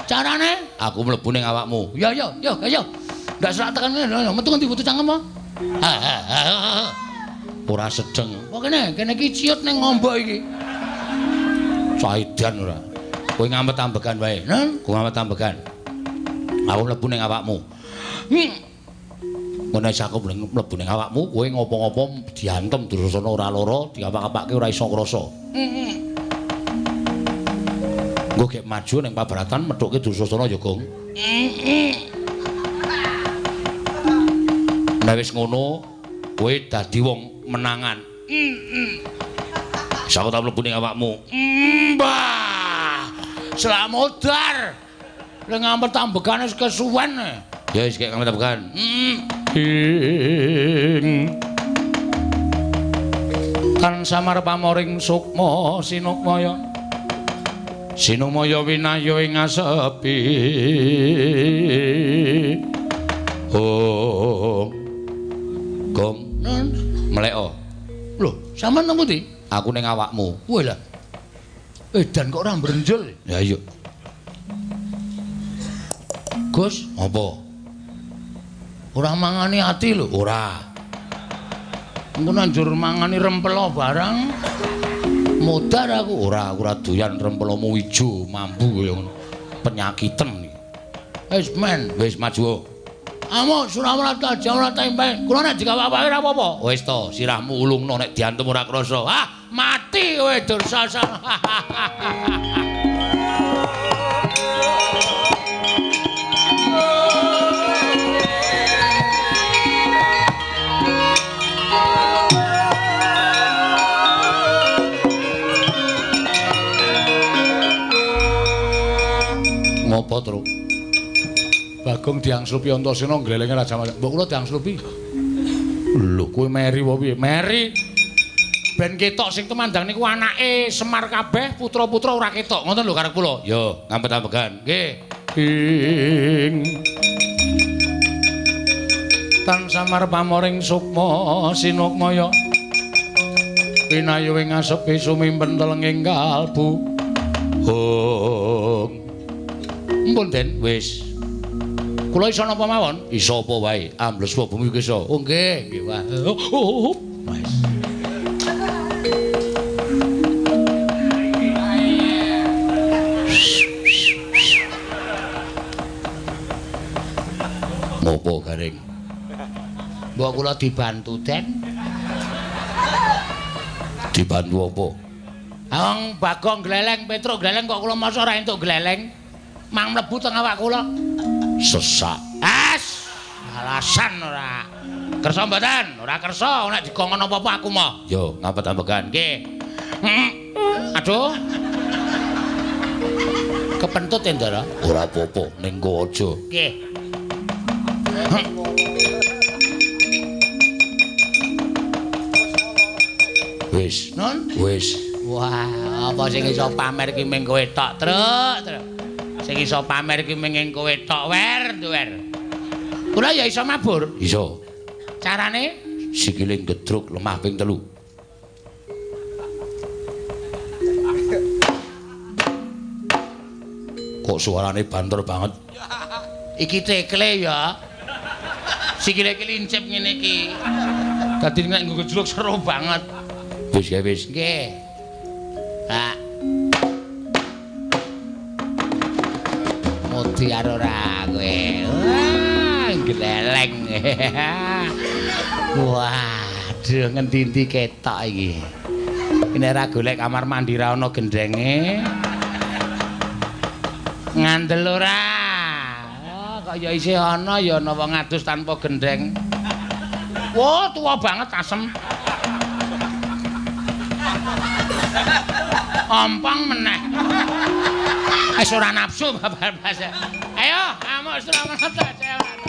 Carane aku mlebu ning awakmu. Ya. Ndak selak tekan ngene, metu ngendi butuh cangkem apa? Ora sedeng. Kok kene iki ciut ning ngombo iki. Caidan ora. Kowe ngamet ambekan wae. Kowe ngamet ambekan. Aku mlebu ning awakmu. Ngono aku mlebu ning awakmu, kowe ngopo-ngopo diantem Dursasana ora lara, diapak-apake ora iso krasa. Engko gek maju ning pabaratan methuke Dursasana ya, Gong. Nek wis ngono, kowe dadi wong menangan. Aku tak mlebu ning awakmu. Mbah. Slamodar. Lah ngampet tambekane wis kesuwen. Ya wis kek ngampet tambekan. Kan samar pamoring sukma sinukmaya. Sinumaya winayu ing asepi. Oh. Gong. Mleko. Lho, sampean nang pundi? Aku ning awakmu. Wah lah. Edan kok ora mbrenjol. Ya iya. Gus, apa? Ora mangani ati lho, ora. Engko nanjur mangani rempelo barang. Modar aku ora doyan rempelomu ijo, mambu kaya ngono. Penyakiten iki. Wis men, wis maju. Amo Suramata ora tempe. Kula nek digawa-gawe ora apa-apa. Wis to, sirahmu ulungno nek diantem ora krasa. Ah, mati kowe Dursasana. Ngopo, Tru? Bagong diangslupi Antasena glelenge Raja Majapahit. Mbok kula diangslupi. Lho, kowe meri wae piye? Meri. Ben ketok sing temandang niku anake Semar kabeh, putra-putra ora ketok. Ngoten lho karep kula. Yo, ngampet ambegan. Nggih. Ing Tan Samar pamoring sukma sinukmaya. Pinayu ing asepi sumimpen telenging kalbu. Oh. Mpun Den, wis. Kula iso napa mawon? Iso apa wae. Ambles wa bumi iso. Oh nggih, nggih wae. Wis. Ngopo Garing? Mbok kula dibantu Den. Dibantu apa? Wong Bagong gleleng, Petruk gleleng kok kula masa ora entuk gleleng. Mang mlebu teng awak kula. Sesak. As. Alasan ora. Kersa mboten? Ora kersa nek dikongkon apa-apa aku mah. Yo, ngampet ambegan. Nggih. Aduh. Kepentut Endara? Ora apa-apa, ning nggo aja. Nggih. Wis. Non? Wis. Wah, apa sing iso pamer ki mung kowe tok, Truk. Sing iso pamer ki mung kowe tok, wer. Kula ya iso mabur. Iso. Carane sikile gedruk lemah ping 3. Kok suarane banter banget. Iki tekle ya. Sikile kelincip ngene iki. Dadi nek nggo gedruk seru banget. Wis ya wis. Nggih. Ha. Modi ora kowe. Wah, gleleng. Waduh, ngendi-endi ketok iki. Nek ra golek kamar mandi ra ana gendenge. Ngandel ora. Oh, kok ya isih ana ya ana wong adus tanpa gendeng. Wah, tua banget asem. Ompong meneh. Wis ora nafsu babar basa. Ayo, amuk Suramata jalan.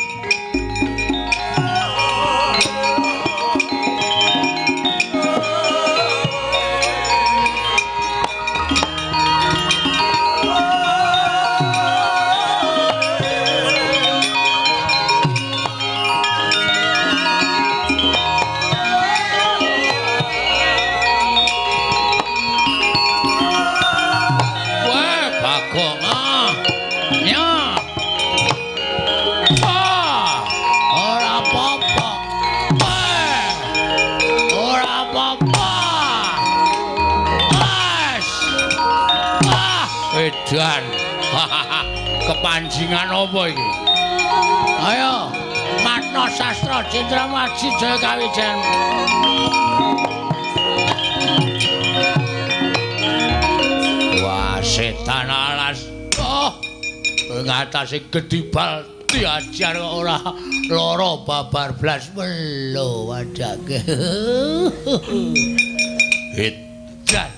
Dan kepanjingan apa iki? Ayo, Matna Sastra Cendrawasih Jaya Kawijayan. Wah, setan alas. Oh, ngatasi gedibal diajar ora lara babar blas melo wadake. Edan.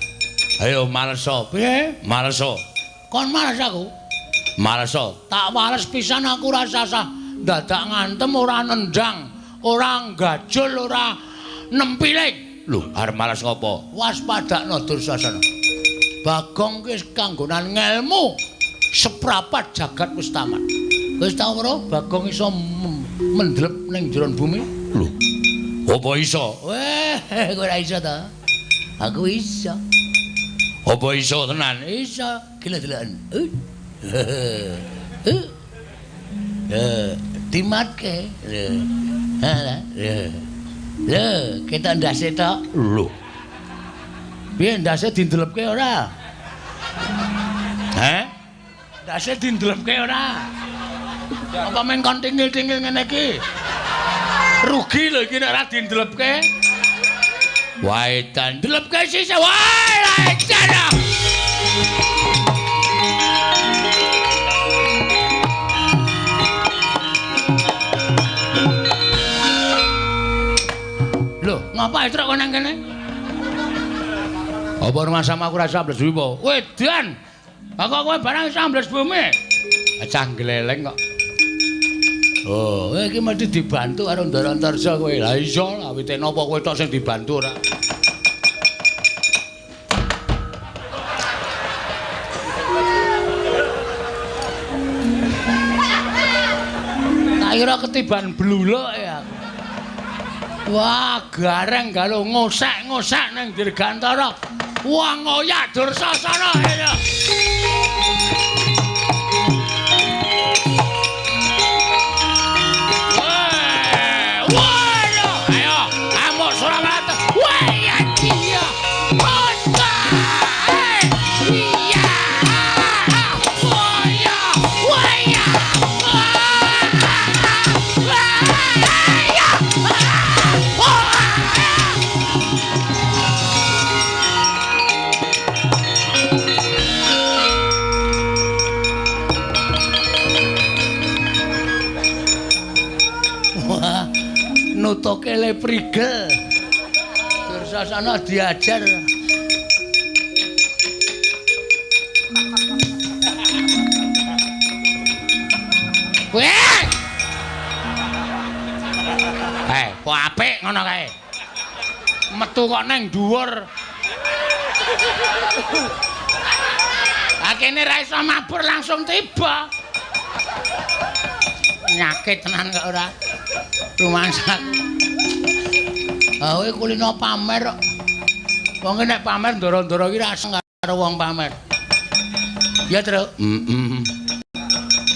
Ayo malesa. Piye? Malesa. Kon males aku? Malesa. Tak males pisan aku rasa dadak ngantem ora nendang, ora gajul, ora nempiling. Lho, arep males ngopo? Waspadakno Dursasana. Bagong ki kanggonan ngelmu seprapat jagat wis tamat. Wis tau ora Bagong iso mendlep ning jero bumi? Lho. Apa iso? Weh, kowe ora iso ta? Aku iso. Apa iso tenan? Iso. Gila-gilaan. Dimatke. Lho, kita ndase tok. Lho. Piye ndase dindelepke ora? Heh? Ndase dindelepke ora? Apa men kon tingil-tingil ngene iki? Rugi lho iki nek ora dindelepke. Wae tan ndelepke sisa wae lancar. Lho, ngapa truk nang kene? Apa rumah sama aku rasa ambles bumi apa? Wedan! Kok kowe barang iso ambles bumi? Cah gleleng kok. Oh, kowe iki mesti dibantu karo Ndara Antarja kowe. Lah iya, awite napa kowe tok sing dibantu ora? Tak kira ketiban bluluk ya. Wah, gareng galo ngosek-ngosek ning Dirgantara. Wah, ngoyak Dursasana ya. Nutuke le prigel. Dursasana diajar. Weh! Kok apik ngono kae. Metu kok neng dhuwur. Akene ra iso mabur langsung tiba. Nyakit tenan kok ora. Rumangsak. Kowe kulino pamer kok. Wong nek pamer ndara-ndara iki ra seneng karo wong pamer. Ya, Truk.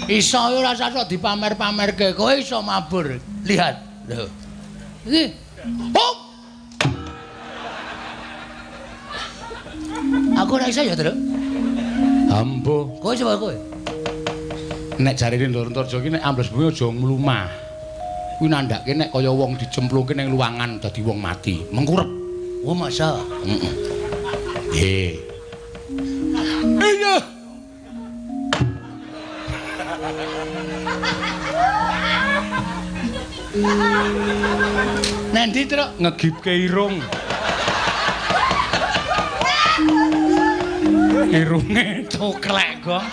Iso yo ora usah dipamer-pamerke. Kowe iso mabur. Lihat. Lho. Iki. Hop. Aku ora iso ya, Truk. Ambo. Kowe coba kowe. Nek jarine Ndara Antarja iki nek ambles bumi aja mlumah. Kuwi nandhake nek kaya wong dicemplungke ning luwangan dadi wong mati, mengkurep. Oh, masa? Heeh. Iya. Nanti Truk ngegipke irung. Irunge coklek kok.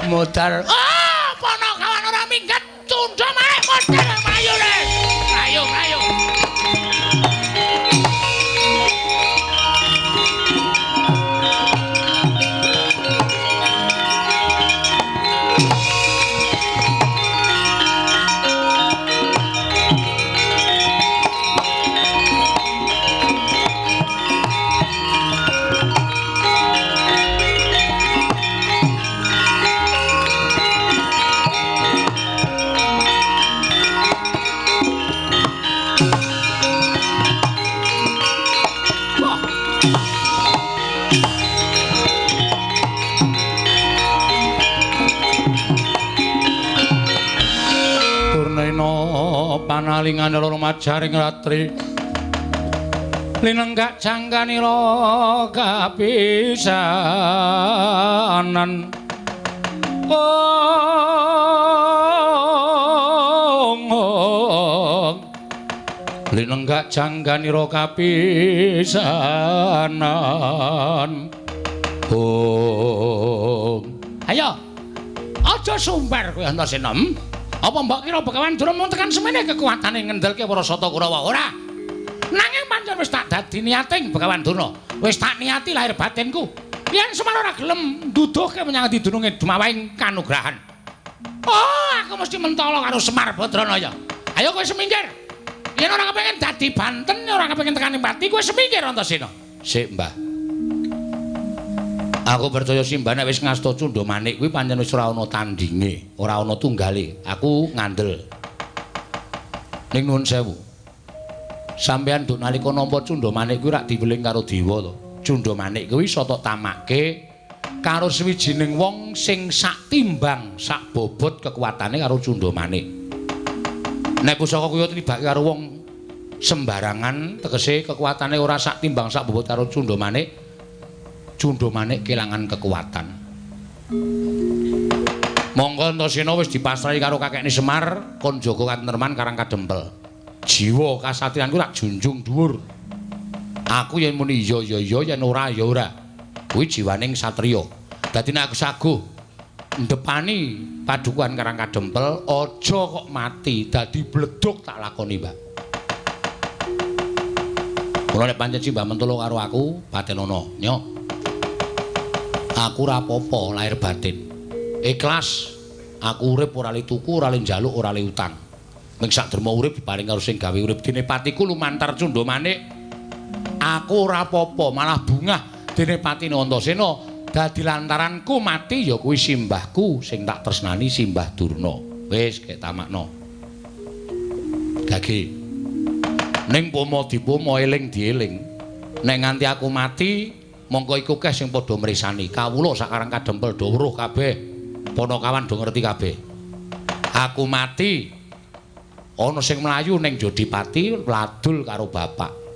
Modal. Ah, ponokawan ora minggat. Tunda malah modal mayune. Ayo, ayo. Antasaina panalingan loro majaring ratri linenggak jangkanira kapisanan linenggak jangkanira kapisanan ayo aja sumbar kowe Antasena apa mbok kira Begawan Durna tekan semene kekuatane ngendelke para Sata Kurawa ora nanging pancen wis tak dadi niating Begawan Durna wis tak niati lahir batinku yen Semar ora gelem nduduhke menyang didununge dumawahing kanugrahan oh aku mesti mentala karo Semar Badranaya ayo kowe semingkir yen ora kepengin dadi banten ora kepengin tekan pati kowe semingkir Antasena sik Mbah aku percaya Simbah nek wis ngasta Cundamanik kuwi pancen wis ora ana tandinge, ora ana tunggale. Aku ngandel. Ning nuwun sewu. Sampeyan nduk nalika nampa Cundamanik kuwi rak diweling karo dewa to. Cundamanik kuwi iso tok tamakke karo sawijining wong sing sak timbang, sak bobot kekuatane karo Cundamanik. Nek pusaka kuwi tibake karo wong sembarangan, tegese kekuatane ora sak timbang, sak bobot karo Cundamanik. Cundamanik kelangan kekuatan. Monggo Antasena wis dipasrahi karo kakekne Semar, kon jaga katentreman Karang Kadempel. Jiwa kasatriyanku rak junjung dhuwur. Aku yen muni iya ya iya, yen ora ya ora. Kuwi jiwaning satriya. Dadi nek aku saguh ndepani padukuhan Karang Kadempel, aja kok mati dadi bleduk tak lakoni, Mbak. Mula nek pancen Simbah mentolo karo aku, Batenana, nyo. Aku ora apa-apa lahir batin. Ikhlas. Aku urip ora le tuku, ora le njaluk, ora le utang. Ning sak derma urip diparing karo sing gawe urip dene patiku lumantar Cundamanik. Aku ora apa-apa, malah bungah dene patine Antasena. Dadi lantaranku mati ya kuwi simbahku sing tak tresnani Simbah Durna. Wis kek tamakno. Gage. Ning pomo dipomo eling dieling. Nek nganti aku mati mongko iku keh sing padha mresani. Kawula sak Karang Kadempel do weruh kabeh. Panakawan do ngerti kabeh. Aku mati ana sing mlayu ning Jodipati ladul karo bapak.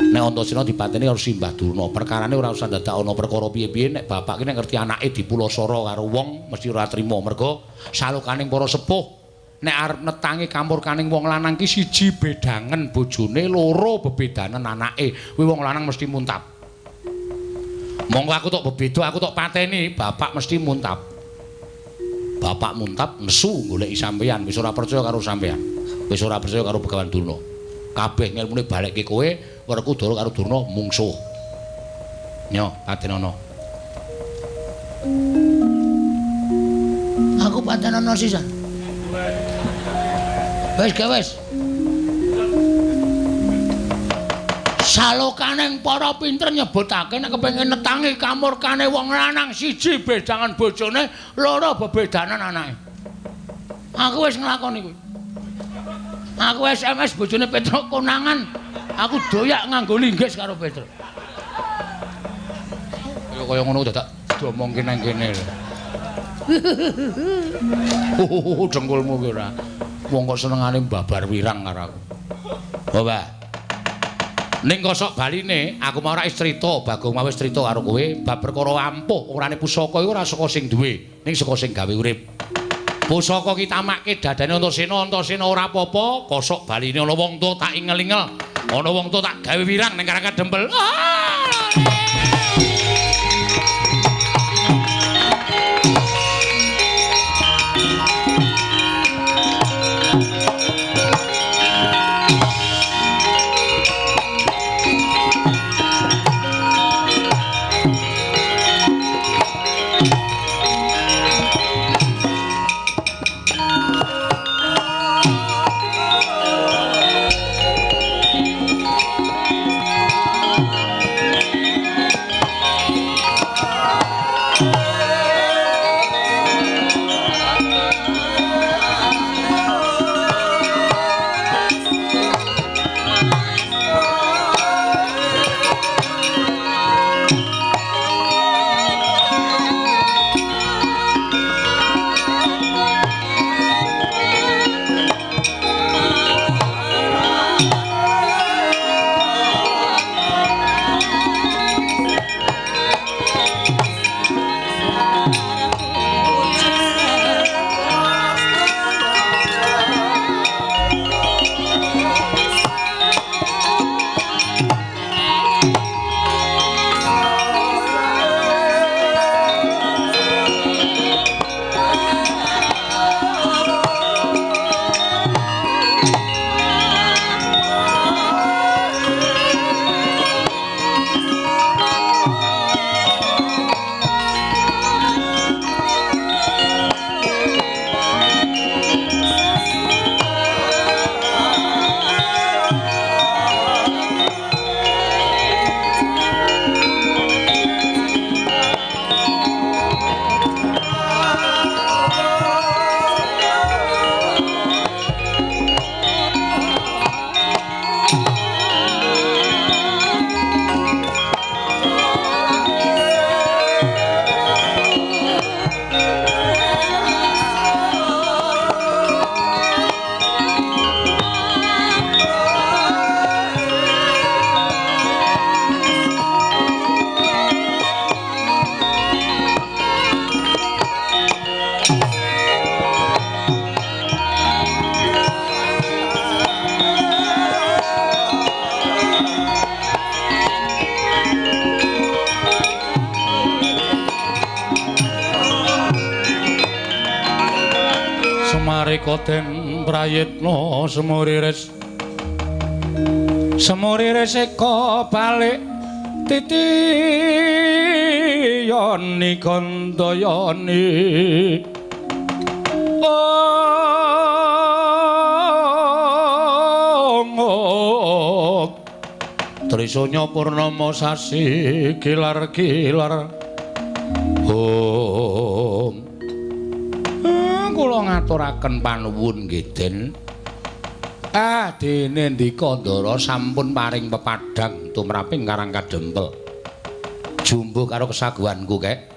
Nek Antasena dipateni karo Simbah Durna, perkarane ora usah dadak ana perkara piye-piye nek bapak ki nek ngerti anake dipulosara karo wong mesti ora trima. Mergo salukaning para sepuh nek arep netangi kampurkaning wong lanang ki siji bedangen bojone, loro bebedanen anake. Kuwi wong lanang mesti muntap. Monggo aku tok bebeda, aku tok pateni, bapak mesti muntap. Bapak muntap nesu goleki sampeyan, wis ora percaya karo sampeyan. Wis ora percaya karo Begawan Durna. Kabeh ngelmune balekke kowe, Werkudara karo Durna mungsuh. Nyo, Patenana. Aku Patenana sisan. Wis ge wis. Salokaning para pinter nyebutake nek kepengin netangi kamurkane wong lanang siji bedangan bojone, loro bebedanan anake. Aku wis nglakoni kuwi. Aku SMS bojone Petruk konangan. Aku doyak nganggo linggis karo Petruk. Kaya ngono dadak diomongke nang kene. Dengkulmu ki ora. Wong kok senengane mbabar wirang karo aku. Bapak. Ning kosok baline aku mau ora istrita, Bagong mau wis crita karo kowe bab perkara ampuh. Urane pusaka iku ora saka sing duwe, ning saka sing gawe urip. Pusaka ki tamakke dadane Antasena, Antasena ora apa-apa, kosok baline ana wong tuwa tak ingel-ingel. Ana wong tuwa tak gawe wirang ning Karang Kadempel. Sumarika den prayitna semuriris eka balik titiyoni kandayani Trisanya purnama sasi kilar-kilar kula ngaturaken panuwun nggih Den. Dene ndika Ndara sampun paring pepadhang tumraping Karang Kadempel. Jumbo karo kesaguhanku kek.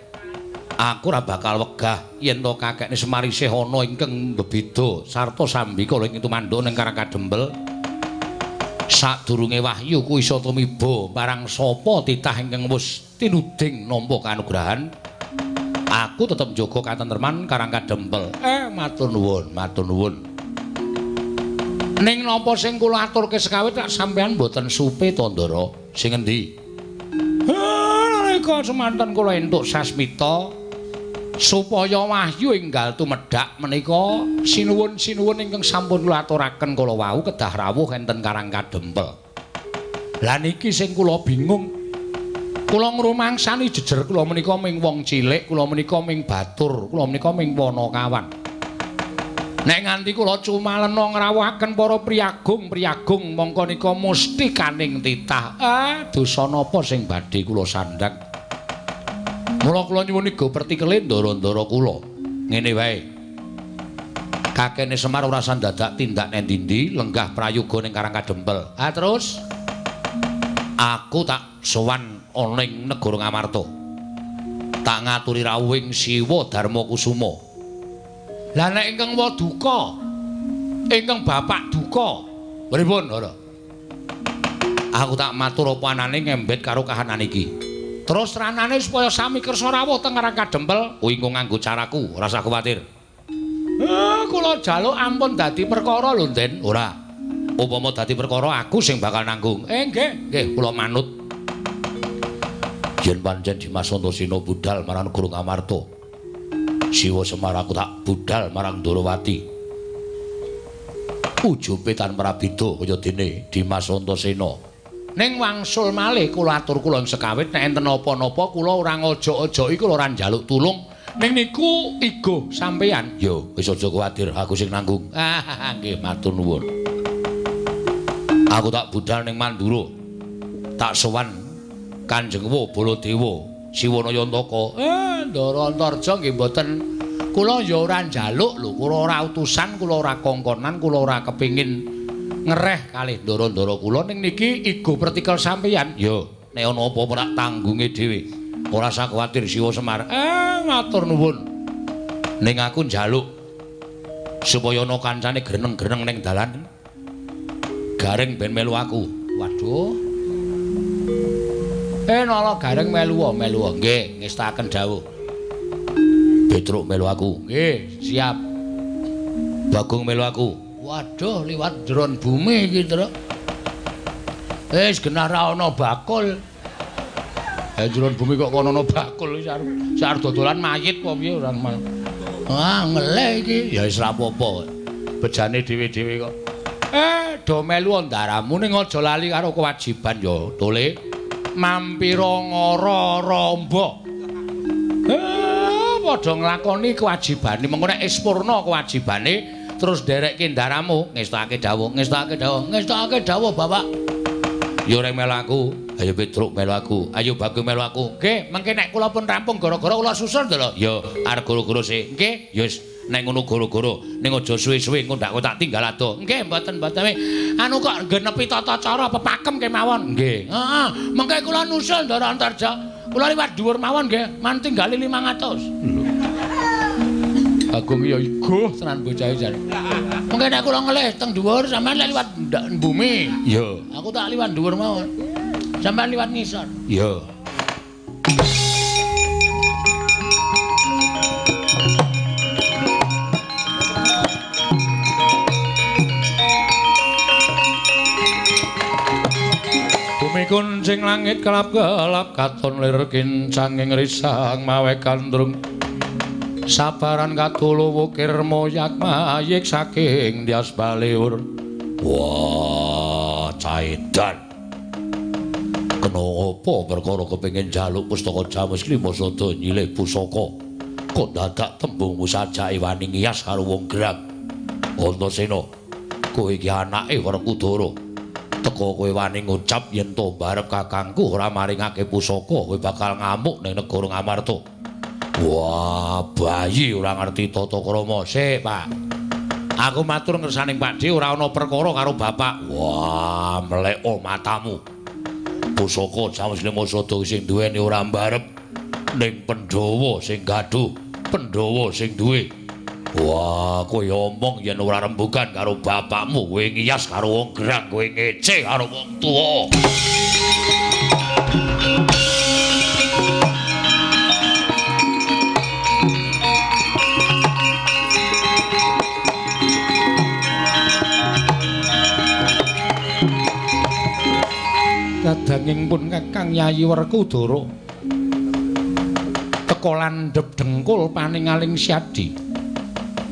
Aku ora bakal wegah yen to kakekne Semar isih ana ingkang bebeda sarta sambika ing tumandha ning Karang Kadempel. Sadurunge wahyu ku isa tumiba marang sapa titah ingkang wis tinuding nampa kanugrahan. Aku tetep njaga katentreman Karang Kadempel. Matur nuwun, matur nuwun. Ning napa sing kula aturke sekawit tak sampean mboten supe to Ndara? Sing endi? Nalika semanten kula entuk sasmita supaya wahyu enggal tumedhak menika sinuwun-sinuwun ingkang sampun kula aturaken kala wau kedah rawuh enten Karang Kadempel. Lah niki sing kula bingung. Kula ngrumangsani jejer kula menika ming wong cilik, kula menika ming batur, kula menika ming Wanakawan. Nek nganti kula cumalena ngrawuhaken para priyagung mongko nika musti kaning titah. Dosa napa sing badhe kula sandhang? Mula kula nyuwun iga pertikele ndara-ndara kula. Ngene wae. Kakene Semar ora sandadak tindak nang ndi lenggah prayoga ning Karang Kadempel. Terus aku tak sowan ana ing negara Ngamarta. Tak ngaturi rawuhing Siwa Darmakusuma. Lah nek ingkang waduka, ingkang bapak duka, pripun, Ndara? Aku tak matur apa anane ngembet karo kahanan iki. Terus ranane supaya sami kersa rawuh teng Karang Kadempel, kuwi engko nganggo caraku, ora usah kuwatir. Kula jaluk ampun dadi perkara lho, Den. Ora. Upama dadi perkara aku sing bakal nanggung. Nggih, kula manut. Yen pancen Dimas Antasena budhal marang negara Ngamarta. Siwa Semar aku tak budhal marang Ndarawati. Ujupe tanpa beda kaya dene Dimas Antasena. Ning wangsul malih kula atur kula sekawit nek enten apa-napa kula ora ngojo-ojoki kula ora njaluk tulung. Ning niku igo sampeyan. Yo wis aja kuwatir aku sing nanggung. Nggih matur nuwun. Aku tak budhal ning Mandura. Tak sowan Kanjeng Baladewa Siwanayantaka. Ndara Antarja nggih mboten kula ya ora njaluk lho, kula ora utusan, kula ora kongkonan, kula ora kepingin ngereh kalih ndara-ndara kula ning niki igo pertikel sampeyan. Ya, nek ana apa-apa tak tanggunge dhewe. Ora usah kuwatir Siwa Semar. Matur nuwun. Ning aku njaluk supaya ana kancane greneng-greneng ning dalan. Gareng ben melu aku. Waduh. Nala Gareng melu nggih ngestaken dawuh. Petruk melu aku. Nggih, siap. Bagong melu aku. Waduh, liwat ndron bumi iki, Truk. Wis genah ra ana bakul. Ndron bumi kok kono ana bakul sar dodolan mayit apa piye ora mal. Ngeleh iki. Ya wis ra apa-apa. Bejane dhewe-dhewe kok. Do melu ndaramu ning aja lali karo kewajiban ya, Tole. Mampira ngara romba. Padha nglakoni kewajibane. Mengko nek ispurna kewajibane terus nderekke ndaramu, ngestake dawuh, Bapak. Ya ora melu aku, ayo Petruk melu aku, ayo Bagong melu aku. Nggih, mengke nek kula pun rampung gara-gara kula susul to, ya arep goro-goro sik. Nggih, ya wis nek ngono goro-goro, ning aja suwe-suwe engko ndak tak tinggal ado. Nggih, mboten. Anu kok genepi tata cara pepakem kemawon. Nggih. Heeh, mengke kula nusul Ndara Antarja. Kula liwat dhuwur mawon nggih, mantinggali 500. Bagong ya igo tenan bocah jan. Mengke nek kula ngelih teng dhuwur sampean liwat bumi. Ya, aku tak liwat dhuwur mawon. Sampean liwat ngisor. Ya. Kuncing langit kelap-kelap katon lir kincang ing risang mawe kandrung sabaran kadolo wukir moyak mayik saking Dias Baliur. Wah, caedan. Kena apa perkara kepengin njaluk pustaka Jamus Klimasada nyilih pusaka. Kok dadak tembungmu sajake wani ngiyas karo wong gerang. Antasena, kowe iki anake Werkudara. Teka kowe wani ngucap yen to barep kakangku ora maringake pusaka, kowe bakal ngamuk ning negara Ngamarta. Wah, bayi ora ngerti tata krama. Sik, Pak. Aku matur ngersaning Pakde ora ana perkara karo bapak. Wah, mleko matamu. Pusaka Jamus Klimasada sing duweni ora mbarep ning Pandhawa sing gaduh, Pandhawa sing duwe. Wah, kowe omong yen ora rembugan karo bapakmu, kowe ngiyas karo wong gerang, kowe ngece karo wong tuwa. Kadanging pun Kakang Yayi Werkudara teka landhep dengkul paningaling Syadi.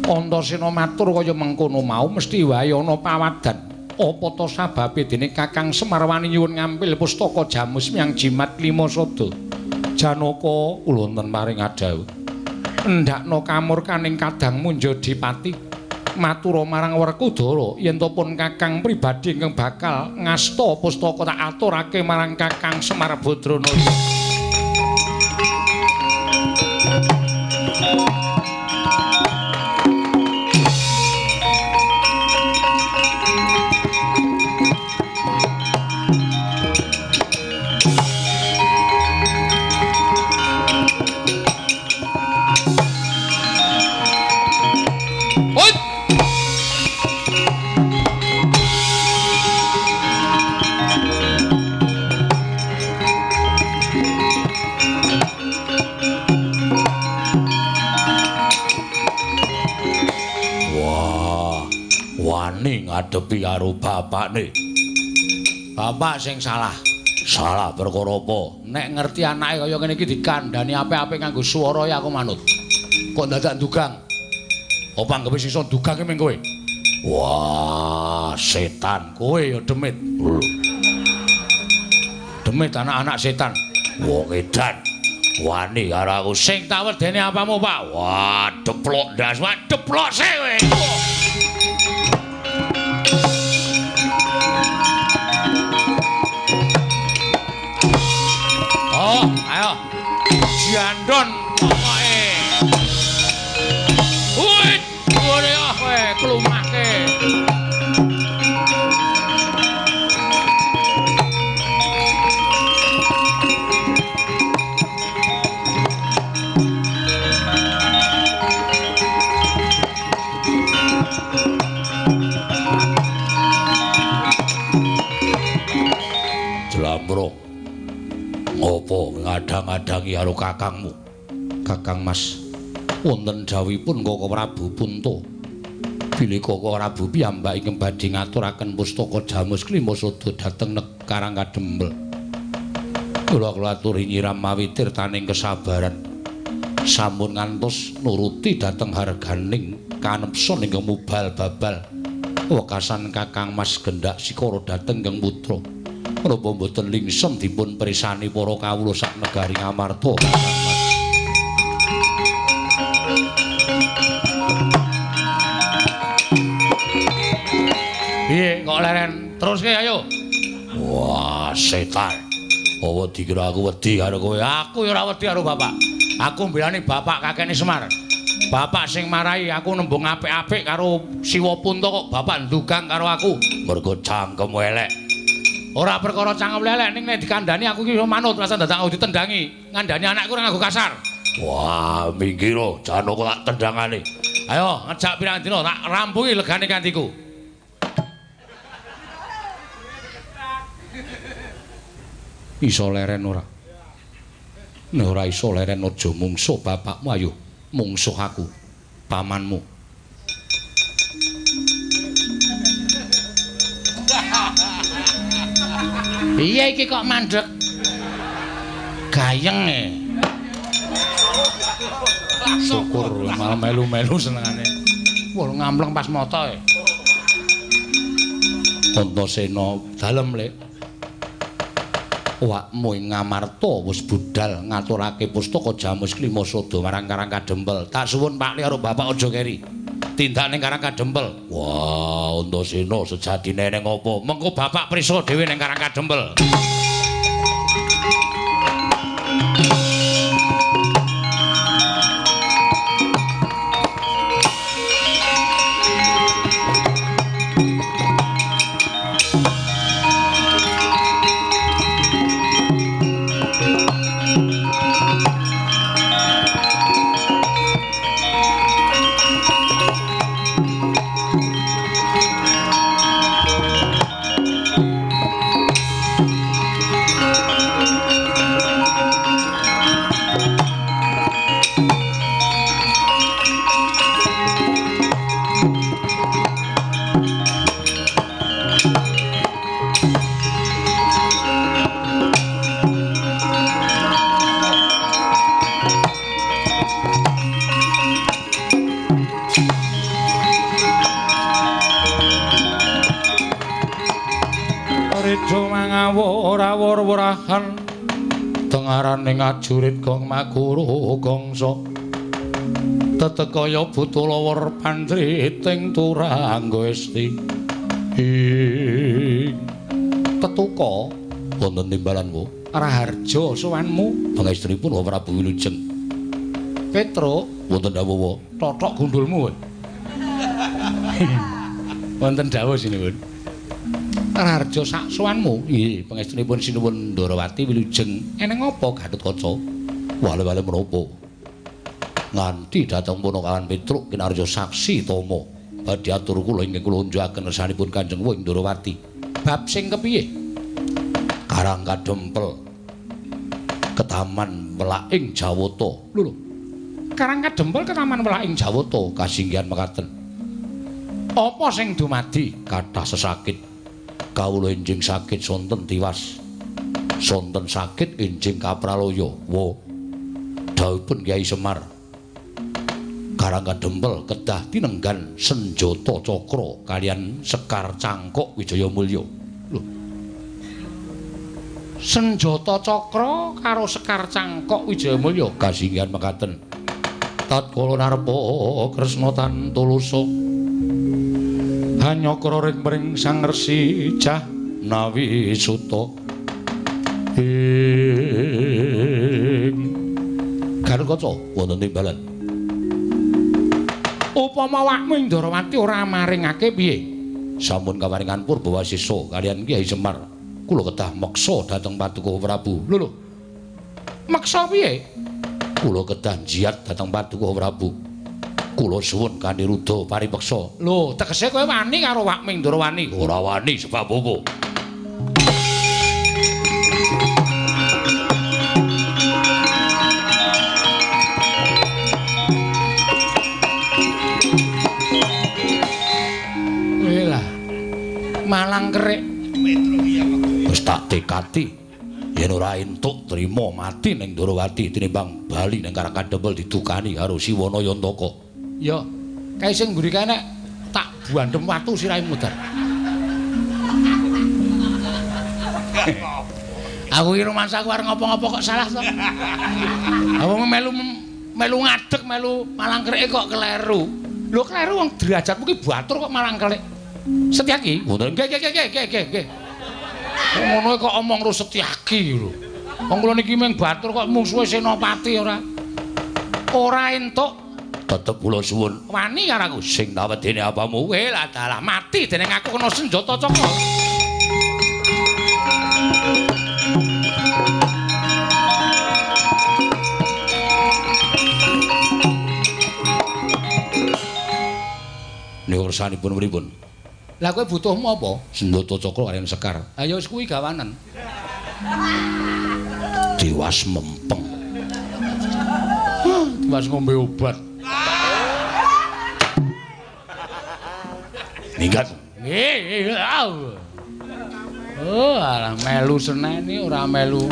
Antasena matur kaya mengkono mau mesti wae ana pawadan. Apa ta sababe dene Kakang Semar wani nyuwun ngampil pustaka Jamus Myang Jimat Klimasada. Janaka kula wonten paring adhawuh. Endhakna kamurkaning Kadang Munjadipati. Matura marang Werkudara yen to pun Kakang pribadi ingkang bakal ngasta pustaka tak aturake marang Kakang Semar Badranaya. Ngadepi karo bapakne. Bapak sing salah. Salah perkara apa? Nek ngerti anake kaya ngene iki dikandhani apik-apik nganggo swara ya aku manut. Kok dadak dugang? Apa anggepe sisa dugang ming kowe? Wah, setan kowe ya demit. Demit anak-anak setan. Wong edan. Wani karo aku sing tak wedeni apamu, Pak? Wah, deplok ndas, wah deplok sik kowe. Oh, ayo. Jandon pokoke. Wih, ngene kowe klumake. Jlamro. Ngopo ngadang-adangi karo kakangmu? Kakang Mas, wonten dawuhipun Kaka Prabu Punta. Bilih Kaka Prabu piyambak ingkang badhe ngaturaken pustaka Jamus Klimasada dhateng Karang Kadempel. Kula aturi nyiram mawi tirtaning kesabaran. Sampun ngantos nuruti dhateng harganing kanepson ingkang mubal babal. Wekasan Kakang Mas Gendak Sikara dhateng Kang Putra. Menapa mboten lingsem dipun pirsani para kawula sak negari Ngamarta. Piye kok leren teruske ayo. Wah, setan. Apa dikira aku wedi karo kowe? Aku ya ora wedi karo bapak. Aku mbelani bapak kakene Semar. Bapak sing marahi aku nembung apik-apik karo Siwa Punta kok bapak ndugang karo aku. Mergo cangkem elek. Ora perkara cangkem lelek ning nek dikandani aku iki manut rasane dadak aku ditendangi. Ngandani anakku ora nganggo kasar. Wah, minggir Janaka tak tendangane. Ayo ngejak pirang dina tak rampungi legane kantiku. Iso leren ora? Nek ora iso leren aja mungsuh bapakmu ayo. Mungsuh aku, pamanmu. Iya iki kok mandek. Gayeng e. Syukur malah melu-melu senengane. Wah ngamleng pas mata e. Antasena dalem le. Awakmu ing Ngamarta wis budal ngaturake pustaka Jamus Klima Sada marang Karang Kadempel. Tak suwun Pak Li karo Bapak aja keri. Tindak ning Karang Kadempel. Wah, Antasena sejatine ning apa? Mengko Bapak prisa dhewe ning Karang Kadempel. Rawur-wurahan tengaraning ajurit gong maguru gongso tetekaya butulawur pandriting turangga esti tetuka wonten timbalanmu Raharja sowanmu pangestripun Wa Prabu Wilujeng Petruk wonten dawuh totok gundulmu wonten dawuh sinuwun Raharja sak sowanmu nggih pangestunipun sinuwun Ndarawati Wilujeng eneng apa Gatotkaca wale-wale menapa nganti dhateng Punakawan Petruk kinarya saksi tama badhe atur kula ingkang kula unjukaken resanipun Kanjeng Wing Ndarawati bab sing kepiye Karang Kadempel Ketaman Welaing Jawata lho Karang Kadempel Ketaman Welaing Jawata kasinggihan mekaten apa sing dumadi kathah sesakit kawula enjing sakit sonten tiwas sonten sakit enjing kapraloya wa dawuhipun Kyai Semar Karang Kadempel kedah tinenggan senjata cakra kaliyan Sekar Cangkok Wijayamulya lho senjata cakra karo Sekar Cangkok Wijayamulya kasinggihan mekaten tatkala narpa Kresna tan tulasa hanyakra ring mring Sang Resi Jahnawi Suta Gatotkaca wonten timbalan upama awakmu Ndarawati ora maringake piye sampun kawaringan Purbawasisa kaliyan Kyai Semar kula kedah meksa dhateng Paduka Prabu lho meksa piye kula kedah jiat dhateng Paduka Prabu kula suwun Kaniruda paripeksa. Lho, tegese kowe wani karo Wakming Ndarawani? Ora wani sebab apa? Lah, malang kerik. Wis tak tekati yen ora entuk trima mati ning Ndarawati tinimbang bali ning Karang Kadempel didukani karo Siwana Yantaka. Ya, kae sing mburi kene tak buandem watu sirahe mudar. Aku iki romansaku arep ngopo-ngopo kok salah to. Aku melu ngadeg melu malang krike kok kleru. Lho kleru wong derajatmu ki batur kok malang klik. Setyaki? Mboten. Nggih. Ngono kok omong karo Setyaki lho. Wong kula niki mung batur kok musuhe Senopati ora. Ora entuk tetep kula suwun wani karo aku sing tawedene apamu kowe lah dalah mati dening aku kena senjata cakra niku ursanipun pripun lah kowe butuhmu apa senjata cakra kaliyan Sekar ayo wis kuwi gawanen Diwas mempeng Diwas ngombe obat Minggat. Nggih. Oh, alah melu seneni ora melu.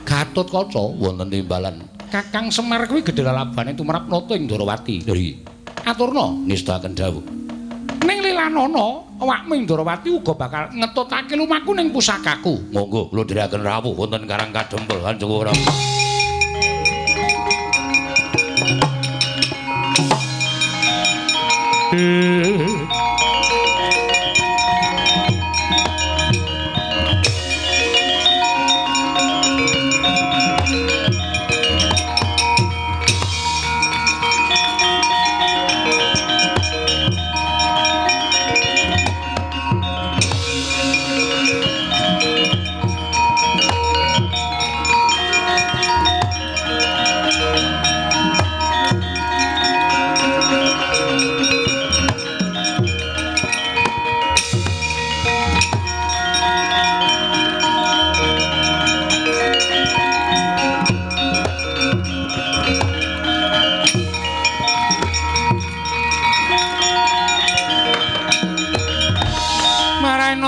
Gatotkaca wonten timbalan. Kakang Semar kuwi gedhe lalabane tumrap nata ing Ndarawati. Lho, aturna ngestaken dawuh. Ning lilanana awakmu ing Ndarawati uga bakal ngetutake lumaku ning pusakaku. Monggo kula dherekaken rawuh wonten Karang Kadempel Kanjeng Ora.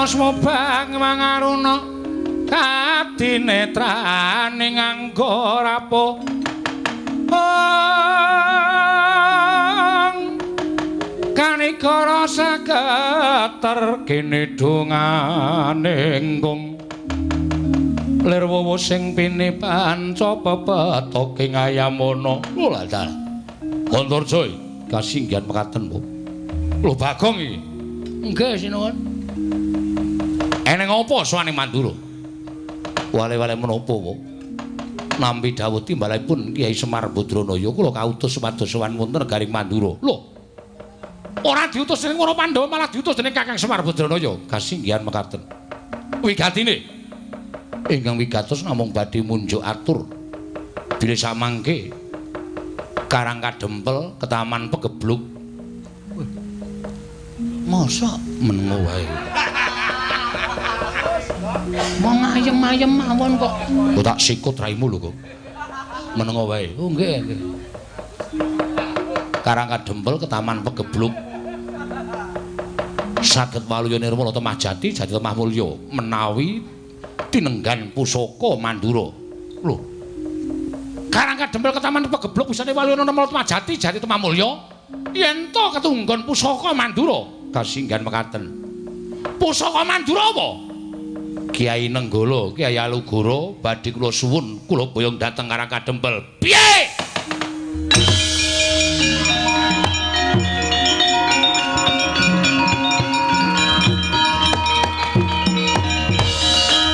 Smobang mangaruna kadinetrane nganggo rapo kanikara saketer kene dongane nggung lir wowo sing pini panca pepetoke ngayamana lha dal Antarja kasinggihan mekaten Bu lho Bagong iki nggih sinuwun eneng apa sowane Mandura? Wale-wale menapa, Bu? Nampi dawuh timbalipun Kyai Semar Badranaya kula kautus supados sowan wonten negaring Mandura. Lho. Ora diutus dening para Pandhawa malah diutus dening Kakang Semar Badranaya. Kasinggihan mekaten. Wigatine ingkang wigatos namung badhe munjuk atur bilih samangke Karang Kadempel ke Taman Pegebluk. Masa menengo wae. Wong ayem-ayem mawon kok. Kok tak sikut raimu lho kok. Menengo wae. Oh nggih, nggih. Karang Kadempel ke Taman Pegebluk. Saged waluya nirmala temah jati, jati temah mulya menawi tinenggan pusaka Mandura. Lho. Karang Kadempel ke Taman Pegebluk bisane waluya nirmala temah jati, jati temah mulya. Yen to ketunggon pusaka Mandura, kasinggihan mekaten. Pusaka Mandura apa? Kyai Nenggala, Kyai Alugara badhe kula suwun kula boyong dhateng Karang Kadempel. Piye?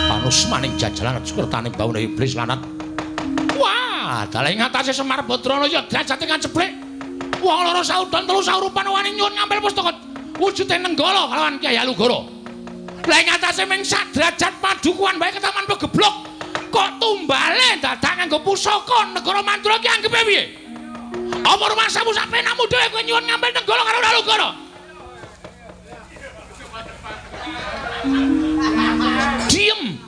Panus maning jajalan sukertane bawune iblis lanat. Wah, dalah ing atase Semar Badranaya derajate kanceblek. Wong loro saudan telu saurupan wani nyuwun ngambil pustaka wujude Nenggala kalawan Kyai Alugara. Lah ing atase ming sak derajat padukuan bae ke Taman Pegebluk kok tumbale dadak nganggo pusaka negara Mandura ki anggepe piye? Apa rumasamu sak penakmu dhewe kowe nyuwun ngambil Nenggala karo Alugara? Diem.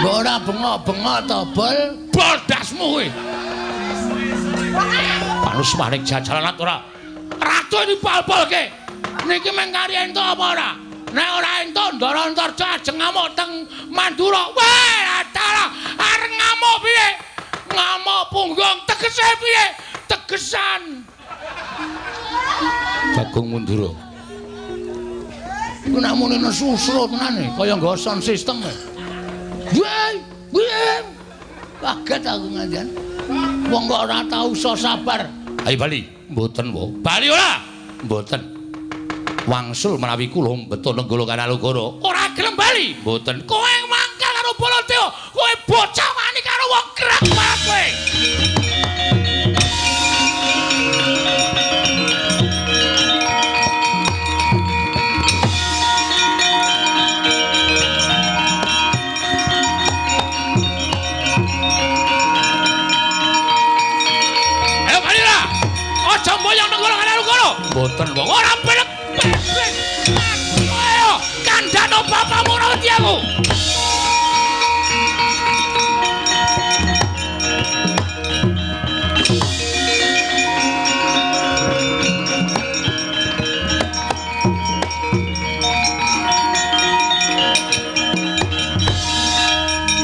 Mbok ora bengok-bengok to, Bol? Boldasmu kowe. Panus maning jajalan ora. Ratu ini bal-balke. Niki meng kari ento apa ora? Nek ora ento Ndara Antarja ajeng ngamuk teng Mandura. Weh, adalah areng ngamuk piye? Ngamuk punggung tegese piye? Tegesan. Bagong Mandura. Iku nek muni nesusro tenane, kaya nggo sound system. Weh, weh. Kaget aku ngajan. Wong kok ora tau iso sabar. Ayo bali, mboten, Bu. Bali ora? Mboten. Wangsul menawi kula mbeto Nenggala karo Alugara. Ora gelem bali. Mboten. Kowe mangkal karo Baladewa. Kowe bocah wani karo wong gerak banget kowe. Ayo bali lah. Aja mboyong Nenggala karo Alugara. Mboten, wong ora belek. Ayo, kandhano bapakmu ora wedi aku.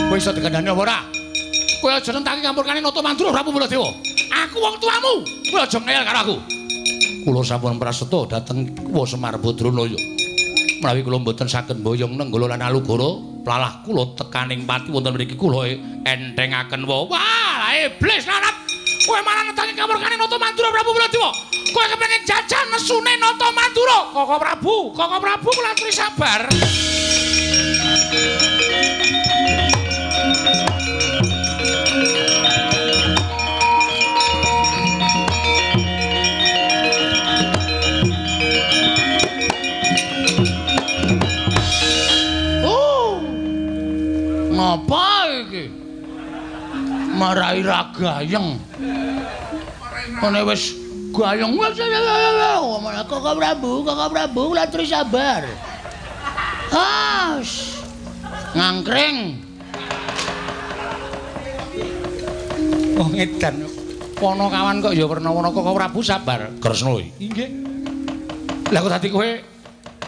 Kowe iso dikandhani apa ora? Kowe aja nentaki kampurkane Nata Mandura Prabu Baladewa. Aku wong tuamu. Kowe aja ngeyel karo aku. Kula sampun prasetya dhateng Wa Semar Badranaya. Menawi kula mboten saged mboyong nenggala lan alugara, plalah kula tekaning pati wonten mriki kula enthengaken wa. Wah, iblis larat. Kowe malah nentaki kampurkane Nata Mandura Prabu Baladewa. Kowe kepengin jajan nesune Nata Mandura. Koko Prabu kula aturi sabar. Apa iki? Marai ra gayeng. Ane wis gayeng wis Koko Prabu kula aturi sabar. Has. Ngangkring. Oh ngedan. Kono kawan kok ya werna-werna Koko Prabu sabar. Kresna iki. Nggih. Lah kok dadi kowe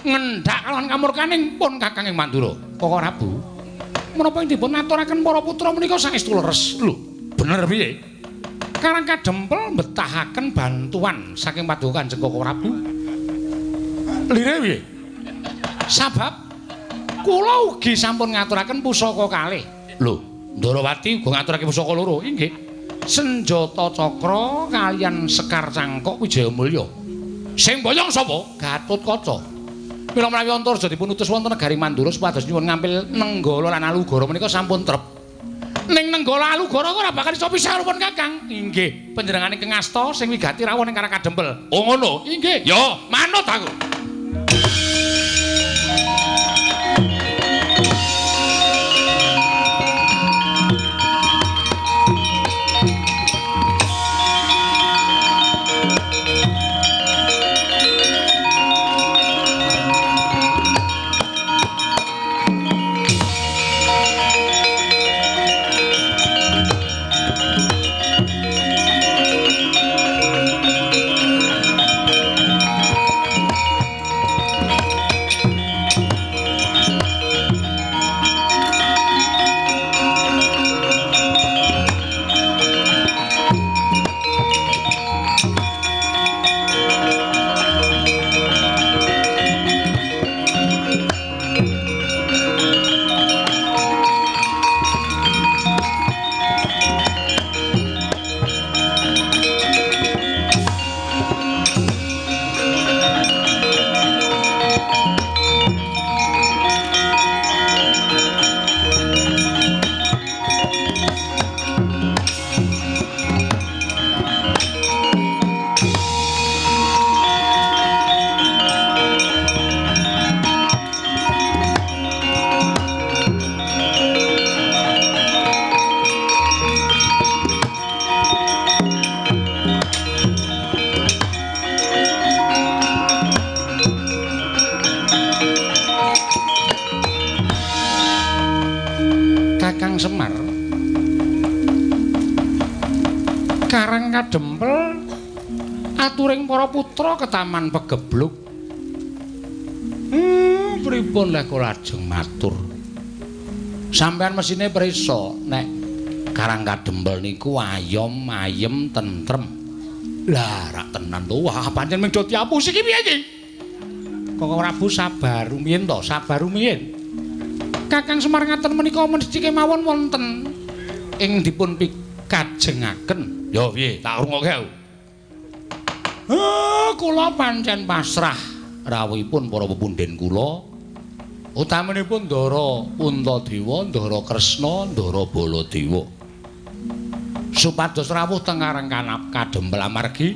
ngendhak kalawan kamurkaning pun Kakang ing Mandura. Koko Prabu. Menapa ing dipun aturaken para putra menika saestu leres. Lho, bener piye? Karang Kadempel mbetahaken bantuan saking Paduka Kanjeng Koko Prabu. Lire piye? Sabab kula ugi sampun ngaturaken pusaka kalih. Lho, Ndarawati uga ngaturake pusaka loro. Inggih. Senjata cakra kaliyan sekar cangkok Wijayamulya. Sing boyong sapa? Gatotkaca. Mila menawi Antarja dipun utus wonten negari Mandura supados nyuwun ngampil nenggala lan alugara menika sampun trep. Ning nenggala alugara kok ora bakal iso pisah karo Kakang. Inggih, panjenengane Kang Asta sing wigati rawuh ning Karang Kadempel. Oh ngono. Inggih. Ya, manut aku. Kadempel aturing para putra ke Taman Pegebluk. Pripun lek kula lajeng matur. Sampeyan mesine prisa nek Karang Kadempel niku ayem tentrem. Lah rak tenan to. Wah pancen mung do diapus iki piye iki? Koko Prabu sabar rumiyin to, sabar rumiyin. Kakang Semar ngaten menika mesti kemawon wonten ing dipun pikajengaken. Yo piye, tak rungokke aku. Kula pancen pasrah rawuhipun para pepunden kula. Utamanipun Ndara Puntadewa, Ndara Kresna, Ndara Baladewa. Supados rawuh teng Karang Kadempel amargi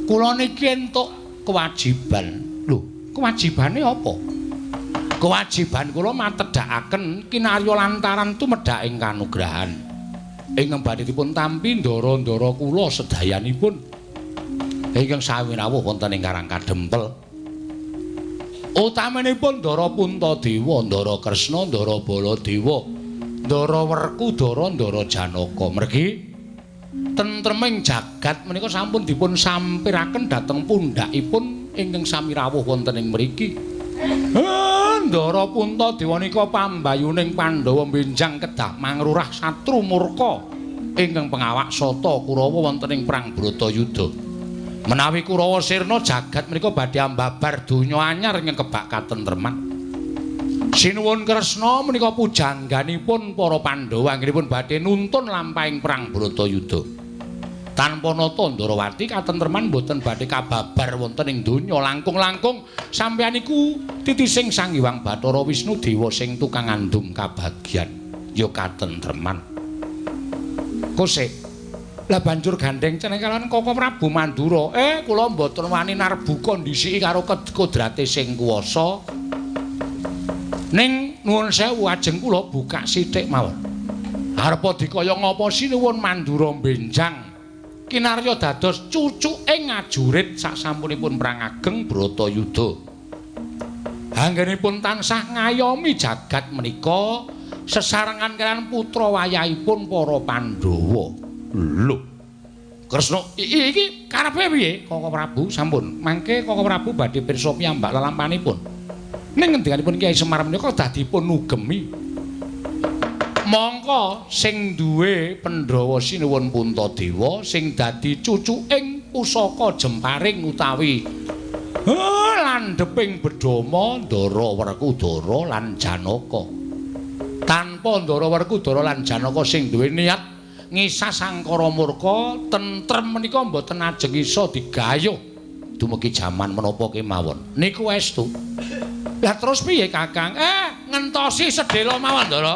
kula niki entuk kewajiban. Lho, kewajibane apa? Kewajiban kula matedhakaken kinarya lantaran tumedhak ing kanugrahan. Ingkang badhe dipun tampi ndara-ndara kula sedayanipun ingkang sami rawuh wonten ing Karang Kadempel. Utamanipun Ndara Puntadewa, Ndara Kresna, Ndara Baladewa, Ndara Werku, Ndara Janaka. Mergi tentreming jagat menika sampun dipun sampiraken dhateng pundhakipun ingkang sami rawuh wonten ing mriki. Ndara Puntadewa nika pambayuning Pandhawa benjang kedah mangrurah satru murka ingkang pengawak sata Kurawa wonten ing perang Bratayuda. Menawi Kurawa sirna jagat menika badhe ambabar donya anyar ingkang kebak katentreman. Sinuwun Kresna menika pujangganipun para Pandhawa anggenipun badhe nuntun lampahing perang Bratayuda. Tanpa nata Ndarawati katentreman boten badhe kababar wonten ing donya langkung-langkung sampeyan iku titising Sang Hyang Bathara Wisnu Dewa sing tukang ngandum kabagyan ya katentreman. Kosek lah banjur gandeng ceneng kalian Koko Prabu Mandura. Kula mboten wani narbuka ndhisiki karo kodrate sing kuwasa. Ning nuwun sewu ajeng kula buka sithik mawon. Arepa dikaya ngapa sinuwun Mandura benjang kinarya dados cucuking ngajurit saksampunipun perang ageng Bratayuda. Anggenipun tansah ngayomi jagat menika sesarengan kaliyan putra wayahipun para Pandhawa. Lho. Kresna iki karepe piye Koko Prabu? Sampun. Mangke Koko Prabu badhe pirsa piyambak lelampanipun. Ning ngendikanipun Kyai Semar menika dadipun nugemi. Mongko sing duwe Pandhawa sinuwun Puntadewa sing dadi cucuking pusaka jemparing utawi landheping Bedama Ndara Werkudara lan Janaka. Tanpa Ndara Werkudara lan Janaka sing duwe niat ngisah sangkara murka tentrem menika mboten ajeng isa digayuh dumugi jaman menapa kemawon. Niku estu. Lah terus piye Kakang? Ngentosi sedhela mawon, Ndara.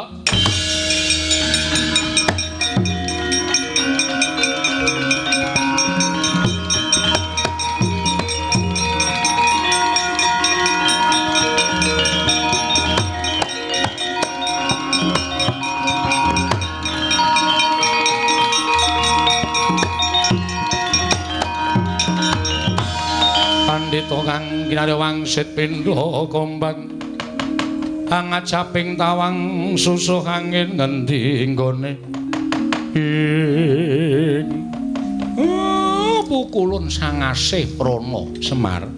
Pandhita kang kinarya wangsit pindha kombang angajaping tawang susuh angin ngendi nggone pukulun sangasih prana Semar.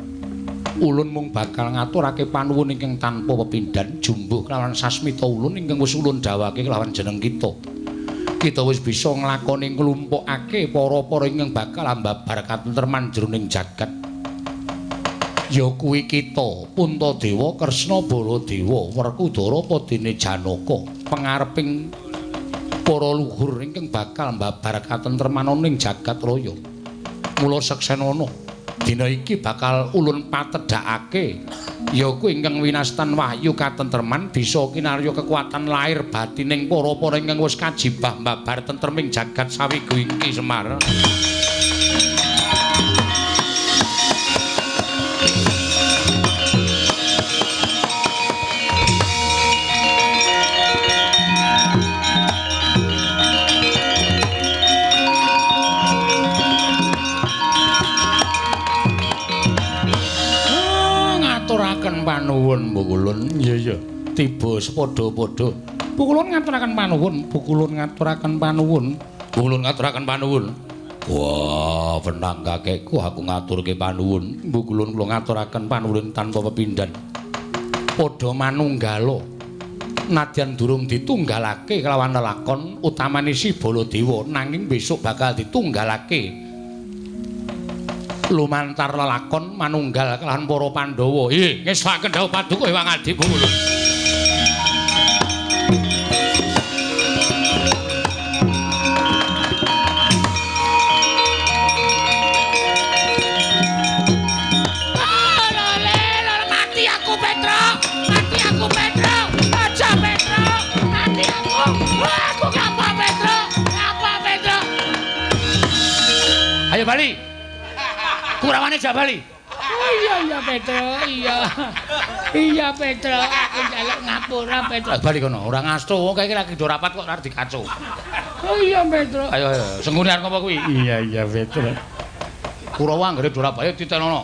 Ulun mung bakal ngaturake panuwun ingkang tanpa pepindhan jumbuh kelawan sasmita ulun ingkang wis ulun dawuhake kelawan jeneng kita. Kita wis bisa nglakoni nglumpukake para-para ingkang bakal ambabar katentreman jroning jagat. Ya kuwi kita Puntadewa, Kresna, Baladewa, Werkudara padene Janaka, pangareping para luhur ingkang bakal mbabar katentreman ning jagat raya. Mula seksenana dina iki bakal ulun patedhakake ya kuwi ingkang winastan wahyu katentreman bisa kinarya kekuatan lahir batining para-para ingkang wis kajibah mbabar tentreming jagat sawiku iki Semar. Panuwun Bukulun. Iya. Tiba sepadha-padha. Bukulun ngaturaken panuwun, Bukulun ngaturaken panuwun. Bukulun ngaturaken panuwun. Wah, benang kakekku aku ngaturke panuwun. Bukulun kula ngaturaken panuwun tanpa pepindhan. Padha manunggala. Nadyan durung ditunggalake kelawan lelakon utamane si Baladewa nanging besok bakal ditunggalake lumantar lelakon manunggal kelawan para Pandhawa. Ngesaken dawuh paduka Hyang Adi Bukulun. Mati aku Petro. Aja Petro. Mati aku. Aku ngapa Petro? Ayo bali. Kurawane Jabali. Oh iya Petro, iya Petro, aku njaluk ngapura Petro. Bali kono, ora ngasto, wong kaya lagi do rapat kok arep dikacu. Oh iya Petro. Ayo, sengune arep apa kuwi? Iya Petro. Kurawa anggere do rapat ayo ditenono.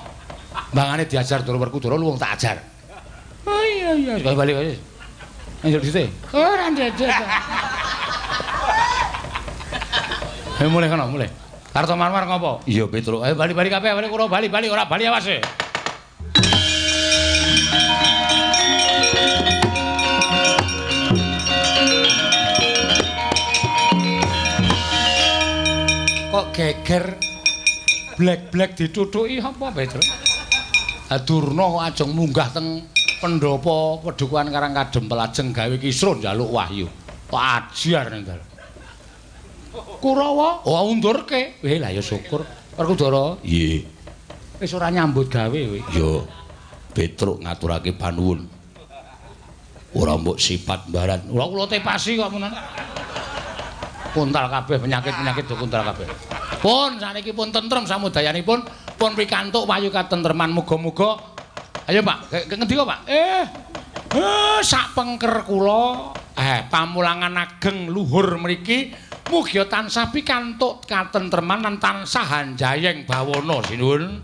Mbangane diajar Ndara Werkudara lu wong tak ajar. Oh iya. Kaya bali wis. Anjur dite. Ora ndedet. Mulai kono, mulai. Karto marmar ngopo? Iya Petro. Ayo bali-bali kabeh, bali kura bali ora bali awas e. Kok geger blek-blek ditutuki apa, Petro? Durna kok ajeng munggah teng pendopo Pedukuhan Karang Kadempel ajeng gawe kisruh njaluk wahyu. Kok ajar ning dalem. Kurawa, oh undurke. Lah ya syukur. Werkudara, nggih. Wis ora nyambut gawe kowe. Yo. Petruk ngaturake panuwun. Ora mbok sifat mbaran. Ora kula tepasi kok menan. Kuntal kabeh penyakit-penyakit do kuntal kabeh. Pun saniki pun tentrem samudayanipun, pun pikantuk wayu katentreman muga-muga. Ayo Pak, ngendi kok Pak? Sak pengker kula pamulangan ageng luhur mriki mugi tansah pikantuk katentreman lan tansah hanjayeng bawana sinuwun.